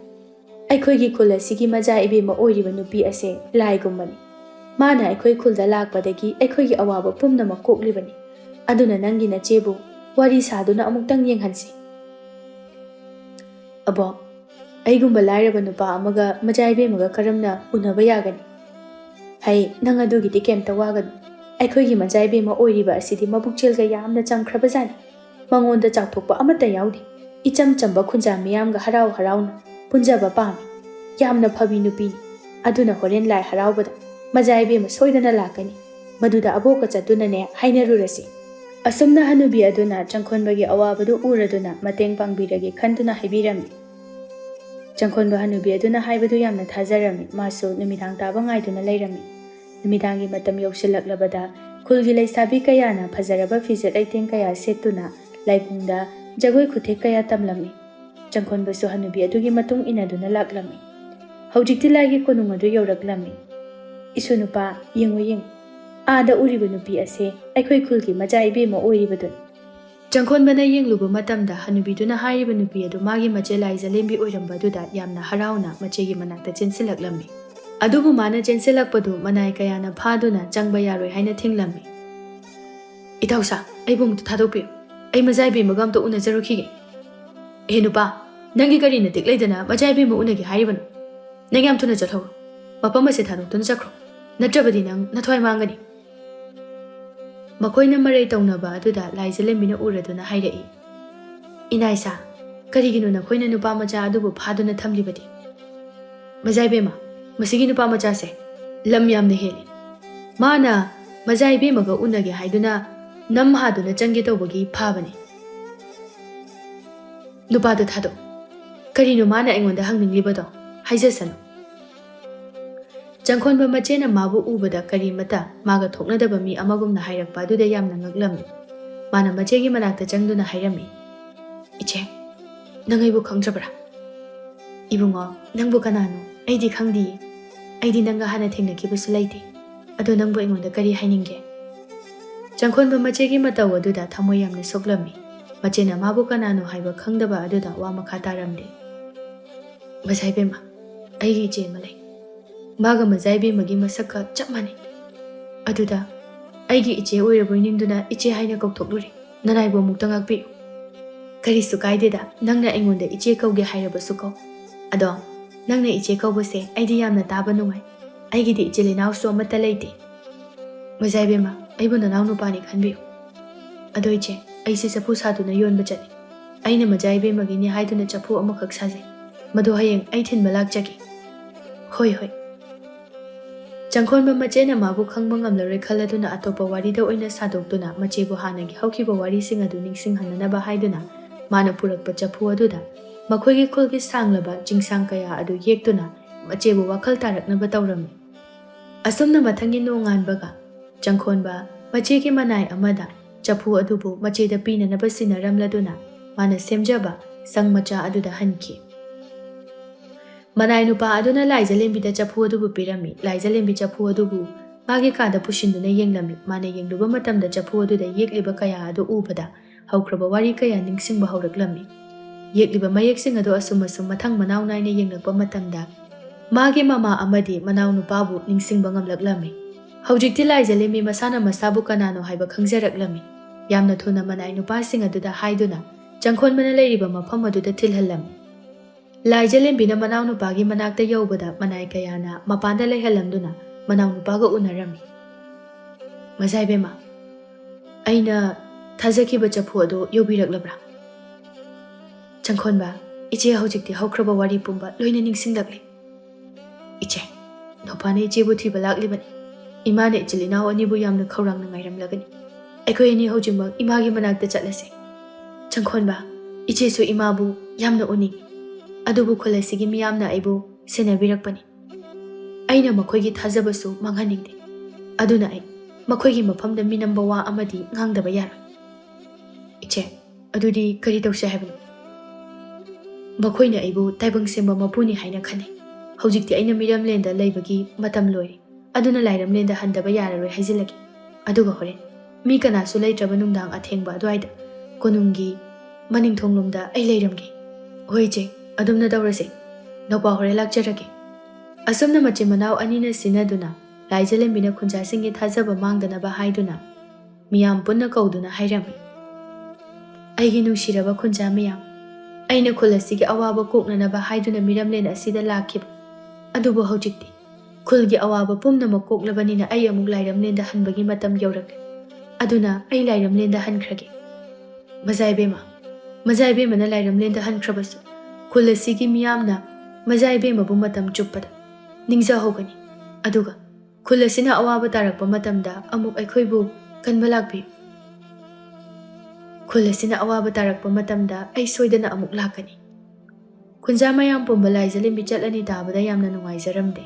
ꯑꯩꯈꯣꯏꯒꯤ ꯈꯨꯜ ꯑꯁꯤꯒꯤ ꯃꯆꯥ ꯏꯕꯦꯝꯃ ꯑꯣꯏꯔꯤꯕ ꯅꯨꯄꯤ ꯑꯁꯦ ꯂꯥꯏꯒꯨꯝꯕꯅꯤ꯫ ꯃꯥꯅ ꯑꯩꯈꯣꯏ ꯈꯨꯜꯗ ꯂꯥꯛꯄꯗꯒꯤ ꯑꯩꯈꯣꯏꯒꯤ ꯑꯋꯥꯕ ꯄꯨꯝꯅꯃꯛ ꯀꯣꯛꯂꯤꯕꯅꯤ꯫ ꯑꯗꯨꯅ ꯅꯪꯒꯤ ꯅꯆꯦꯕꯨ ꯋꯥꯔꯤ ꯁꯥꯗꯨꯅ ꯑꯃꯨꯛꯇꯪ ꯌꯦꯡꯍꯟꯁꯤ꯫ ꯑꯕꯣ, ꯑꯩꯒꯨꯝꯕ ꯂꯥꯏꯔꯕ ꯅꯨꯄꯥ ꯑꯃꯒ ꯃꯆꯥ ꯏꯕꯦꯝꯃꯒ ꯀꯔꯝꯅ ꯎꯅꯕ ꯌꯥꯒꯅꯤ? ꯍꯩ, ꯅꯪ ꯑꯗꯨꯒꯤꯗꯤ ꯀꯩꯝꯇ ꯋꯥꯒꯅꯨ꯫ ꯑꯩꯈꯣꯏꯒꯤ ꯃꯆꯥ ꯏꯕꯦꯝꯃ ꯑꯣꯏꯔꯤꯕ ꯑꯁꯤꯗꯤ ꯃꯕꯨꯛꯆꯦꯜꯒ ꯌꯥꯝꯅ ꯆꯝꯈ꯭ꯔꯕꯖꯥꯠꯅꯤ꯫ ꯃꯉꯣꯟꯗ ꯆꯥꯎꯊꯣꯛꯄ ꯑꯃꯠꯇ ꯌꯥꯎꯗꯦ꯫ ꯏꯆꯝ ꯆꯝꯕ ꯈꯨꯟꯖꯥ ꯃꯤꯌꯥꯝꯒ ꯍꯔꯥꯎ ꯍꯔꯥꯎꯅ ꯄꯨꯟꯖꯕ ꯄꯥꯝꯃꯤ꯫ ꯌꯥꯝꯅ ꯐꯕꯤ ꯅꯨꯄꯤꯅꯤ꯫ ꯑꯗꯨꯅ ꯍꯣꯔꯦꯟ ꯂꯥꯏ ꯍꯔꯥꯎꯕꯗ ꯃꯆꯥ ꯏꯕꯦꯝꯃ ꯁꯣꯏꯗꯅ ꯂꯥꯛꯀꯅꯤ꯫ ꯃꯗꯨꯗ ꯑꯕꯣꯛꯀ ꯆꯠꯇꯨꯅꯅꯦ ꯍꯥꯏꯅꯔꯨꯔꯁꯤ꯫ ꯑꯁꯨꯝꯅ ꯍꯅꯨꯕꯤ ꯑꯗꯨꯅ ꯆꯪꯈꯣꯟꯕꯒꯤ ꯑꯋꯥꯕꯗꯨ ꯎꯔꯗꯨꯅ ꯃꯇꯦꯡ ꯄꯥꯡꯕꯤꯔꯒꯦ ꯈꯟꯗꯨꯅ ꯍꯥꯏꯕꯤꯔꯝꯃꯤ꯫ ꯆꯪꯈꯣꯟꯕ ꯍꯅꯨꯕꯤ ꯑꯗꯨꯅ ꯍꯥꯏꯕꯗꯨ ꯌꯥꯝꯅ ꯊꯥꯖꯔꯝꯃꯤ꯫ 마ꯁꯨ ꯅꯨꯃꯤꯗꯥꯡ ꯇꯥꯕ ꯉꯥꯏꯗꯨꯅ ꯂꯩꯔꯝꯃꯤ꯫ ꯅꯨꯃꯤꯗꯥꯡꯒꯤ ꯃꯇꯝ ꯌꯧꯁꯤꯜꯂꯛꯂꯕꯗ ꯈꯨꯜꯒꯤ ꯂꯩꯁꯥꯕꯤ ꯀꯌꯥꯅ ꯐꯖꯔꯕ ꯐꯤꯖꯦꯠ ꯂꯩꯇꯦꯡ ꯀꯌꯥ ꯁꯦꯠꯇꯨꯅ ꯂꯥꯏꯕꯨꯡꯗ ꯖꯒꯣꯏ ꯈꯨꯊꯦꯛ ꯀꯌꯥ ꯇꯝꯂꯝꯃꯤ꯫ ꯆꯪꯈꯣꯟꯕꯁꯨ ꯍꯅꯨꯕꯤ ꯑꯗꯨꯒꯤ ꯃꯇꯨꯡ ꯏꯟꯅꯗꯨꯅ ꯂꯥꯛꯂꯝꯃꯤ꯫ ꯍꯧꯖꯤꯛꯇꯤ ꯂꯥꯏꯒꯤ ꯀꯣꯅꯨꯡ ꯑꯗꯨ ꯌꯧꯔꯛꯂꯝꯃꯤ꯫ ꯏꯁꯨ ꯅꯨꯄꯥ, ꯌꯦꯡꯉꯨ, ꯑꯥꯗ ꯎꯔꯤꯕ ꯅꯨꯄꯤ ꯑꯁꯦ ꯑꯩꯈꯣꯏ ꯈꯨꯜꯒꯤ ꯃꯆꯥ ꯏꯕꯦꯝꯃ ꯑꯣꯏꯔꯤꯕꯗꯨꯅꯤ꯫ ꯆꯪꯈꯣꯟꯕꯅ ꯌꯦꯡꯂꯨꯕ ꯃꯇꯝꯗ ꯍꯅꯨꯕꯤꯗꯨꯅ ꯍꯥꯏꯔꯤꯕ ꯅꯨꯄꯤ ꯑꯗꯨ ꯃꯥꯒꯤ ꯃꯆꯦ ꯂꯥꯏꯖꯂꯦꯝꯕꯤ ꯑꯣꯏꯔꯝꯕꯗꯨꯗ ꯌꯥꯝꯅ ꯍꯔꯥꯎꯅ ꯃꯆꯦꯒꯤ ꯃꯅꯥꯛꯇ ꯆꯦꯟꯁꯤꯜꯂꯛꯂꯝꯃꯤ꯫ ꯑꯗꯨꯕꯨ ꯃꯥꯅ ꯆꯦꯟꯁꯤꯜꯂꯛꯄꯗꯨ ꯃꯅꯥꯏ ꯀꯌꯥꯅ ꯐꯥꯗꯨꯅ ꯆꯪꯕ ꯌꯥꯔꯣꯏ ꯍꯥꯏꯅ ꯊꯤꯡꯂꯝꯃꯤ꯫ ꯏꯇꯥꯎꯁꯥ, ꯑꯩꯕꯨ ꯑꯃꯨꯛꯇ ꯊꯥꯗꯣꯛꯄꯤꯌꯨ꯫ ꯑꯩ ꯃꯆꯥ ꯏꯕꯦꯝꯃꯒ ꯑꯝꯇ ꯎꯅꯖꯔꯨꯈꯤꯒꯦ꯫ ꯑꯦ ꯅꯨꯄꯥ, ꯅꯪꯒꯤ ꯀꯔꯤ ꯅꯇꯤꯛ ꯂꯩꯗꯅ ꯃꯆꯥ ꯏꯕꯦꯝꯃ ꯎꯅꯒꯦ ꯍꯥꯏꯔꯤꯕꯅꯣ? ꯅꯪ ꯌꯥꯝ ꯊꯨꯅ ꯆꯠꯍꯧꯔꯣ꯫ ꯃꯐꯝ ꯑꯁꯤ ꯊꯥꯗꯣꯛꯇꯨꯅ ꯆꯠꯈ꯭ꯔꯣ꯫ ꯅꯠꯇ꯭ꯔꯕꯗꯤ ꯅꯪ ꯅꯊ꯭ꯋꯥꯏ ꯃꯥꯡꯒꯅꯤ꯫ ꯃꯈꯣꯏꯅ ꯃꯔꯩ ꯇꯧꯅꯕ ꯑꯗꯨꯗ ꯂꯥꯏꯖꯂꯦꯝꯕꯤꯅ ꯎꯔꯗꯨꯅ ꯍꯥꯏꯔꯛꯏ꯫ ꯏꯅꯥꯏꯁꯥ, ꯀꯔꯤꯒꯤꯅꯣ ꯅꯈꯣꯏꯅ ꯅꯨꯄꯥ ꯃꯆꯥ ꯑꯗꯨꯕꯨ ꯐꯥꯗꯨꯅ ꯊꯝꯂꯤꯕꯗꯤ? ꯃꯆꯥ ꯏꯕꯦꯝꯃ, ꯃꯁꯤꯒꯤ ꯅꯨꯄꯥ ꯃꯆꯥꯁꯦ ꯂꯝ ꯌꯥꯝꯅ ꯍꯦꯜꯂꯤ꯫ ꯃꯥꯅ ꯃꯆꯥ ꯏꯕꯦꯝꯃꯒ ꯎꯅꯒꯦ ꯍꯥꯏꯗꯨꯅ ꯅꯝ ꯍꯥꯗꯨꯅ ꯆꯪꯒꯦ ꯇꯧꯕꯒꯤ ꯐꯥꯕꯅꯤ꯫ ꯅꯨꯄꯥꯗꯣ ꯊꯥꯗꯣꯛ꯫ ꯀꯔꯤꯅꯣ ꯃꯥꯅ ꯑꯩꯉꯣꯟꯗ ꯍꯪꯅꯤꯡꯂꯤꯕꯗꯣ? ꯍꯥꯏꯖꯁꯅꯨ꯫ ꯆꯪꯈꯣꯟꯕ ꯃꯆꯦꯅ ꯃꯥꯕꯨ ꯎꯕꯗ ꯀꯔꯤꯃꯇ ꯃꯥꯒ ꯊꯣꯛꯅꯗꯕ ꯃꯤ ꯑꯃꯒꯨꯝꯅ ꯍꯥꯏꯔꯛꯄ ꯑꯗꯨꯗ ꯌꯥꯝꯅ ꯉꯛꯂꯝꯃꯤ꯫ ꯃꯥꯅ ꯃꯆꯦꯒꯤ ꯃꯅꯥꯛꯇ ꯆꯪꯗꯨꯅ ꯍꯥꯏꯔꯝꯃꯤ꯫ ꯏꯆꯦ, ꯅꯪ ꯑꯩꯕꯨ ꯈꯪꯗ꯭ꯔꯕ꯭ꯔꯥ? ꯏꯕꯨꯡꯉꯣ, ꯅꯪꯕꯨ ꯀꯅꯥꯅꯣ? ꯑꯩꯗꯤ ꯈꯪꯗꯤꯌꯦ꯫ ꯑꯩꯗꯤ ꯅꯪꯒ ꯍꯥꯟꯅ ꯊꯦꯡꯅꯈꯤꯕꯁꯨ ꯂꯩꯇꯦ꯫ ꯑꯗꯣ ꯅꯪꯕꯨ ꯑꯩꯉꯣꯟꯗ ꯀꯔꯤ ꯍꯥꯏꯅꯤꯡꯒꯦ? ꯆꯪꯈꯣꯟꯕ ꯃꯆꯦꯒꯤ ꯃꯇꯧ ꯑꯗꯨꯗ ꯊꯃꯣꯏ ꯌꯥꯝꯅ ꯁꯣꯛꯂꯝꯃꯤ꯫ ꯃꯆꯦꯅ ꯃꯥꯕꯨ ꯀꯅꯥꯅꯣ ꯍꯥꯏꯕ ꯈꯪꯗꯕ ꯑꯗꯨꯗ ꯋꯥ ꯃꯈꯥ ꯇꯥꯔꯝꯗꯦ꯫ ꯃꯆꯥ ꯏꯕꯦꯝꯃ, ꯑꯩꯒꯤ ꯏꯆꯦ ꯑꯃ ꯂꯩ꯫ ꯃꯥꯒ ꯃꯆꯥ ꯏꯕꯦꯝꯃꯒꯤ ꯃꯁꯛꯀ ꯆꯞ ꯃꯥꯟꯅꯩ꯫ ꯑꯗꯨꯗ ꯑꯩꯒꯤ ꯏꯆꯦ ꯑꯣꯏꯔꯕꯣꯏ ꯅꯤꯡꯗꯨꯅ ꯏꯆꯦ ꯍꯥꯏꯅ ꯀꯧꯊꯣꯛꯂꯨꯔꯦ꯫ ꯅꯅꯥꯏꯕꯨ ꯑꯃꯨꯛꯇ ꯉꯥꯛꯄꯤꯌꯨ꯫ ꯀꯔꯤꯁꯨ ꯀꯥꯏꯗꯦꯗ, ꯅꯪꯅ ꯑꯩꯉꯣꯟꯗ ꯏꯆꯦ ꯀꯧꯒꯦ ꯍꯥꯏꯔꯕꯁꯨ ꯀꯧ꯫ ꯑꯗꯣ ꯅꯪꯅ ꯏꯆꯦ ꯀꯧꯕꯁꯦ ꯑꯩꯗꯤ ꯌꯥꯝꯅ ꯇꯥꯕ ꯅꯨꯡꯉꯥꯏ꯫ ꯑꯩꯒꯤꯗꯤ ꯏꯆꯤꯜ ꯏꯅꯥꯎꯁꯨ ꯑꯃꯠꯇ ꯂꯩꯇꯦ꯫ ꯃꯆꯥ ꯏꯕꯦꯝꯃ, ꯑꯩꯕꯨ ꯅꯅꯥꯎ ꯅꯨꯄꯥꯅꯤ ꯈꯟꯕꯤꯌꯨ꯫ ꯑꯗꯣ ꯏꯆꯦ, ꯑꯩꯁꯦ ꯆꯐꯨ ꯁꯥꯗꯨꯅ ꯌꯣꯟꯕ ꯆꯠꯂꯤ꯫ ꯑꯩꯅ ꯃꯆꯥ ꯏꯕꯦꯝꯃꯒꯤꯅꯤ ꯍꯥꯏꯗꯨꯅ ꯆꯐꯨ ꯑꯃꯈꯛ ꯁꯥꯖꯩ꯫ ꯃꯗꯨ ꯍꯌꯦꯡ ꯑꯩ ꯊꯤꯟꯕ ꯂꯥꯛꯆꯒꯦ꯫ ꯍꯣꯏ ꯍꯣꯏ꯫ ꯆꯪꯈꯣꯟꯕ ꯃꯆꯦꯅ ꯃꯥꯕꯨ ꯈꯪꯕ ꯉꯝꯂꯔꯣꯏ ꯈꯜꯂꯗꯨꯅ ꯑꯇꯣꯞꯄ ꯋꯥꯔꯤꯗ ꯑꯣꯏꯅ ꯁꯥꯗꯣꯛꯇꯨꯅ ꯃꯆꯦꯕꯨ ꯍꯥꯟꯅꯒꯤ ꯍꯧꯈꯤꯕ ꯋꯥꯔꯤꯁꯤꯡ ꯑꯗꯨ ꯅꯤꯡꯁꯤꯡꯍꯟꯅꯅꯕ ꯍꯥꯏꯗꯨꯅ ꯃꯥꯅ ꯄꯨꯔꯛꯄ ꯆꯐꯨ ꯑꯗꯨꯗ ꯃꯈꯣꯏꯒꯤ ꯈꯨꯜꯒꯤ ꯁꯥꯡꯂꯕ ꯆꯤꯡꯁꯥꯡ ꯀꯌꯥ ꯑꯗꯨ ꯌꯦꯛꯇꯨꯅ ꯃꯆꯦꯕꯨ ꯋꯥꯈꯜ ꯇꯥꯔꯛꯅꯕ ꯇꯧꯔꯝꯃꯤ꯫ ꯑꯁꯨꯝꯅ ꯃꯊꯪꯒꯤ ꯅꯣꯡꯉꯥꯟꯕꯒ ꯆꯪꯈꯣꯟꯕ ꯃꯆꯦꯒꯤ ꯃꯅꯥꯏ ꯑꯃꯗ ꯆꯐꯨ ꯑꯗꯨꯕꯨ ꯃꯆꯦꯗ ꯄꯤꯅꯅꯕ ꯁꯤꯟꯅꯔꯝꯂꯗꯨꯅ ꯃꯥꯅ ꯁꯦꯝꯖꯕ ꯁꯪ ꯃꯆꯥ ꯑꯗꯨꯗ ꯍꯟꯈꯤ꯫ ꯃꯅꯥꯏ ꯅꯨꯄꯥ ꯑꯗꯨꯅ ꯂꯥꯏꯖꯂꯦꯝꯕꯤꯗ ꯆꯐꯨ ꯑꯗꯨꯕꯨ ꯄꯤꯔꯝꯃꯤ꯫ ꯂꯥꯏꯖꯂꯦꯝꯕꯤ ꯆꯐꯨ ꯑꯗꯨꯕꯨ ꯃꯥꯒꯤ ꯀꯥꯗ ꯄꯨꯁꯤꯟꯗꯨꯅ ꯌꯦꯡꯂꯝꯃꯤ꯫ ꯃꯥꯅ ꯌꯦꯡꯂꯨꯕ ꯃꯇꯝꯗ ꯆꯐꯨ ꯑꯗꯨꯗ ꯌꯦꯛꯂꯤꯕ ꯀꯌꯥ ꯑꯗꯨ ꯎꯕꯗ ꯍꯧꯈ꯭ꯔꯕ ꯋꯥꯔꯤ ꯀꯌꯥ ꯅꯤꯡꯁꯤꯡꯕ ꯍꯧꯔꯛꯂꯝꯃꯤ꯫ ꯌꯦꯛꯂꯤꯕ ꯃꯌꯦꯛꯁꯤꯡ ꯑꯗꯨ ꯑꯁꯨꯝ ꯃꯊꯪ ꯃꯅꯥꯎ ꯅꯥꯏꯅ ꯌꯦꯡꯂꯛꯄ ꯃꯇꯝꯗ ꯃꯥꯒꯤ ꯃꯃꯥ ꯑꯃꯗꯤ ꯃꯅꯥꯎ ꯅꯨꯄꯥꯕꯨ ꯅꯤꯡꯁꯤꯡꯕ ꯉꯝꯂꯛꯂꯝꯃꯤ꯫ ꯍꯧꯖꯤꯛꯇꯤ ꯂꯥꯏꯖꯂꯦꯝꯕꯤ ꯃꯁꯥꯅ ꯃꯁꯥꯕꯨ ꯀꯅꯥꯅꯣ ꯍꯥꯏꯕ ꯈꯪꯖꯔꯛꯂꯝꯃꯤ꯫ ꯌꯥꯝꯅ ꯊꯨꯅ ꯃꯅꯥꯏ ꯅꯨꯄꯥꯁꯤꯡ ꯑꯗꯨꯗ ꯍꯥꯏꯗꯨꯅ ꯆꯪꯈꯣꯟꯕꯅ ꯂꯩꯔꯤꯕ ꯃꯐꯝ ꯑꯗꯨꯗ ꯊꯤꯜꯍꯜꯂꯝꯃꯤ꯫ ꯂꯥꯏꯖꯂꯦꯝꯕꯤꯅ ꯃꯅꯥꯎ ꯅꯨꯄꯥꯒꯤ ꯃꯅꯥꯛꯇ ꯌꯧꯕꯗ ꯃꯅꯥꯏ ꯀꯌꯥꯅ ꯃꯄꯥꯟꯗ ꯂꯩꯍꯜꯂꯝꯗꯨꯅ ꯃꯅꯥꯎ ꯅꯨꯄꯥꯒ ꯎꯅꯔꯝꯃꯤ꯫ ꯃꯆꯥ ꯏꯕꯦꯝꯃ, ꯑꯩꯅ ꯊꯥꯖꯈꯤꯕ ꯆꯐꯨ ꯑꯗꯨ ꯌꯧꯕꯤꯔꯛꯂꯕ꯭ꯔꯥ? ꯆꯪꯈꯣꯟꯕ, ꯏꯆꯦ ꯍꯧꯖꯤꯛꯇꯤ ꯍꯧꯈ꯭ꯔꯕ ꯋꯥꯔꯤ ꯄꯨꯝꯕ ꯂꯣꯏꯅ ꯅꯤꯡꯁꯤꯡꯂꯛꯂꯤ꯫ ꯏꯆꯦ, ꯅꯨꯄꯥꯅ ꯏꯆꯦꯕꯨ ꯊꯤꯕ ꯂꯥꯛꯂꯤꯕꯅꯤ꯫ ꯏꯃꯥꯅ ꯏꯆꯤꯜ ꯏꯅꯥꯎ ꯑꯅꯤꯕꯨ ꯌꯥꯝꯅ ꯈꯧꯔꯥꯡꯅ ꯉꯥꯏꯔꯝꯂꯒꯅꯤ꯫ ꯑꯩꯈꯣꯏ ꯑꯅꯤ ꯍꯧꯖꯤꯛꯃꯛ ꯏꯃꯥꯒꯤ ꯃꯅꯥꯛꯇ ꯆꯠꯂꯁꯤ꯫ ꯆꯪꯈꯣꯟꯕ, ꯏꯆꯦꯁꯨ ꯏꯃꯥꯕꯨ ꯌꯥꯝꯅ ꯎꯅꯤꯡꯉꯤ꯫ ꯑꯗꯨꯕꯨ ꯈꯨꯜ ꯑꯁꯤꯒꯤ ꯃꯤꯌꯥꯝꯅ ꯑꯩꯕꯨ ꯁꯦꯟꯅꯕꯤꯔꯛꯄꯅꯤ꯫ ꯑꯩꯅ ꯃꯈꯣꯏꯒꯤ ꯊꯥꯖꯕꯁꯨ ꯃꯥꯡꯍꯟꯅꯤꯡꯗꯦ꯫ ꯑꯗꯨꯅ ꯑꯩ ꯃꯈꯣꯏꯒꯤ ꯃꯐꯝꯗ ꯃꯤꯅꯝꯕ ꯋꯥ ꯑꯃꯗꯤ ꯉꯥꯡꯗꯕ ꯌꯥꯔꯣꯏ꯫ ꯏꯆꯦ, ꯑꯗꯨꯗꯤ ꯀꯔꯤ ꯇꯧꯁꯦ ꯍꯥꯏꯕꯅꯣ? ꯃꯈꯣꯏꯅ ꯑꯩꯕꯨ ꯇꯥꯏꯕꯪ ꯁꯦꯝꯕ ꯃꯄꯨꯅꯤ ꯍꯥꯏꯅ ꯈꯟꯅꯩ꯫ ꯍꯧꯖꯤꯛꯇꯤ ꯑꯩꯅ ꯃꯤꯔꯝꯂꯦꯟꯗ ꯂꯩꯕꯒꯤ ꯃꯇꯝ ꯂꯣꯏꯔꯦ꯫ ꯑꯗꯨꯅ ꯂꯥꯏꯔꯝꯂꯦꯟꯗ ꯍꯟꯗꯕ ꯌꯥꯔꯔꯣꯏ ꯍꯥꯏꯖꯤꯜꯂꯒꯦ꯫ ꯑꯗꯨꯒ ꯍꯣꯔꯦꯟ ꯃꯤ ꯀꯅꯥꯁꯨ ꯂꯩꯇ꯭ꯔꯕ ꯅꯨꯡꯗꯥꯡ ꯑꯊꯦꯡꯕ ꯑꯗꯨꯋꯥꯏꯗ ꯀꯣꯅꯨꯡꯒꯤ ꯃꯅꯤꯡꯊꯣꯡꯂꯣꯝꯗ ꯑꯩ ꯂꯩꯔꯝꯒꯦ꯫ ꯍꯣꯏ ꯏꯆꯦ, ꯑꯗꯨꯝꯅ ꯇꯧꯔꯁꯦ꯫ ꯅꯧꯄꯥ ꯍꯣꯔꯦꯟ ꯂꯥꯛꯆꯔꯒꯦ꯫ ꯑꯁꯨꯝꯅ ꯃꯆꯤꯟ ꯃꯅꯥꯎ ꯑꯅꯤꯅ ꯁꯤꯟꯅꯗꯨꯅ ꯂꯥꯏꯖꯂꯦꯝꯕꯤꯅ ꯈꯨꯟꯖꯥꯁꯤꯡꯒꯤ ꯊꯥꯖꯕ ꯃꯥꯡꯗꯅꯕ ꯍꯥꯏꯗꯨꯅ ꯃꯤꯌꯥꯝ ꯄꯨꯟꯅ ꯀꯧꯗꯨꯅ ꯍꯥꯏꯔꯝꯃꯤ꯫ ꯑꯩꯒꯤ ꯅꯨꯡꯁꯤꯔꯕ ꯈꯨꯟꯖꯥ ꯃꯌꯥꯝ, ꯑꯩꯅ ꯈꯨꯜ ꯑꯁꯤꯒꯤ ꯑꯋꯥꯕ ꯀꯣꯛꯅꯅꯕ ꯍꯥꯏꯗꯨꯅ ꯃꯤꯔꯝꯂꯦꯟ ꯑꯁꯤꯗ ꯂꯥꯛꯈꯤꯕ꯫ ꯑꯗꯨꯕꯨ ꯍꯧꯖꯤꯛꯇꯤ ꯈꯨꯜꯒꯤ ꯑꯋꯥꯕ ꯄꯨꯝꯅꯃꯛ ꯀꯣꯛꯂꯕꯅꯤꯅ ꯑꯩ ꯑꯃꯨꯛ ꯂꯥꯏꯔꯝꯂꯦꯟꯗ ꯍꯟꯕꯒꯤ ꯃꯇꯝ ꯌꯧꯔꯛꯂꯦ꯫ ꯑꯗꯨꯅ ꯑꯩ ꯂꯥꯏꯔꯝꯂꯦꯟꯗ ꯍꯟꯈ꯭ꯔꯒꯦ꯫ ꯃꯖꯥꯏꯕꯦꯝꯃ, ꯃꯖꯥꯏꯕꯦꯝꯃꯅ ꯂꯥꯏꯔꯝꯂꯦꯟꯗ ꯍꯟꯈ꯭ꯔꯕꯁꯨ ꯈꯨꯜ ꯑꯁꯤꯒꯤ ꯃꯤꯌꯥꯝꯅ ꯃꯖꯥꯏꯕꯦꯝꯃꯕꯨ ꯃꯇꯝ ꯆꯨꯞꯄꯗ ꯅꯤꯡꯖꯍꯧꯒꯅꯤ꯫ ꯑꯗꯨꯒ ꯈꯨꯜ ꯑꯁꯤꯅ ꯑꯋꯥꯕ ꯇꯥꯔꯛꯄ ꯃꯇꯝꯗ ꯑꯃꯨꯛ ꯑꯩꯈꯣꯏꯕꯨ ꯀꯟꯕ ꯂꯥꯛꯄꯤꯌꯨ꯫ ꯈꯨꯜ ꯑꯁꯤꯅ ꯑꯋꯥꯕ ꯇꯥꯔꯛꯄ ꯃꯇꯝꯗ ꯑꯩ ꯁꯣꯏꯗꯅ ꯑꯃꯨꯛ ꯂꯥꯛꯀꯅꯤ꯫ ꯈꯨꯟꯖꯥ ꯃꯌꯥꯝ ꯄꯨꯝꯕ ꯂꯥꯏꯖꯂꯦꯝꯕꯤ ꯆꯠꯂꯅꯤ ꯇꯥꯕꯗ ꯌꯥꯝꯅ ꯅꯨꯡꯉꯥꯏꯖꯔꯝꯗꯦ꯫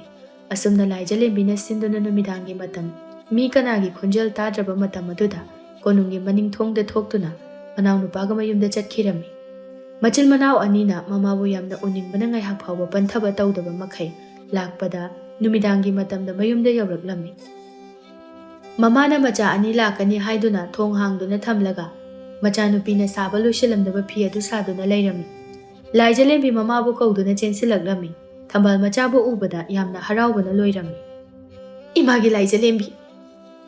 ꯑꯁꯨꯝꯅ ꯂꯥꯏꯖꯂꯦꯝꯕꯤꯅ ꯁꯤꯟꯗꯨꯅ ꯅꯨꯃꯤꯗꯥꯡꯒꯤ ꯃꯇꯝ ꯃꯤ ꯀꯅꯥꯒꯤ ꯈꯣꯟꯖꯦꯜ ꯇꯥꯗ꯭ꯔꯕ ꯃꯇꯝ ꯑꯗꯨꯗ ꯀꯣꯅꯨꯡꯒꯤ ꯃꯅꯤꯡꯊꯣꯡꯗ ꯊꯣꯛꯇꯨꯅ ꯃꯅꯥꯎꯅꯨꯄꯥꯒ ꯃꯌꯨꯝꯗ ꯆꯠꯈꯤꯔꯝꯃꯤ꯫ ꯃꯆꯤꯜ ꯃꯅꯥꯎ ꯑꯅꯤꯅ ꯃꯃꯥꯕꯨ ꯌꯥꯝꯅ ꯎꯅꯤꯡꯕꯅ ꯉꯥꯏꯍꯥꯛ ꯐꯥꯎꯕ ꯄꯟꯊꯕ ꯇꯧꯗꯕ ꯃꯈꯩ ꯂꯥꯛꯄꯗ ꯅꯨꯃꯤꯗꯥꯡꯒꯤ ꯃꯇꯝꯗ ꯃꯌꯨꯝꯗ ꯌꯧꯔꯛꯂꯝꯃꯤ꯫ ꯃꯃꯥꯅ ꯃꯆꯥ ꯑꯅꯤ ꯂꯥꯛꯀꯅꯤ ꯍꯥꯏꯗꯨꯅ ꯊꯣꯡ ꯍꯥꯡꯗꯨꯅ ꯊꯝꯂꯒ ꯃꯆꯥꯅꯨꯄꯤꯅ ꯁꯥꯕ ꯂꯣꯏꯁꯤꯜꯂꯝꯗꯕ ꯐꯤ ꯑꯗꯨ ꯁꯥꯗꯨꯅ ꯂꯩꯔꯝꯃꯤ꯫ ꯂꯥꯏꯖꯂꯦꯝꯕꯤ ꯃꯃꯥꯕꯨ ꯀꯧꯗꯨꯅ ꯆꯦꯟꯁꯤꯜꯂꯛꯂꯝꯃꯤ꯫ ꯊꯝꯕꯥꯜ ꯃꯆꯥꯕꯨ ꯎꯕꯗ ꯌꯥꯝꯅ ꯍꯔꯥꯎꯕꯅ ꯂꯣꯏꯔꯝꯃꯤ꯫ ꯏꯃꯥꯒꯤ ꯂꯥꯏꯖꯂꯦꯝꯕꯤ,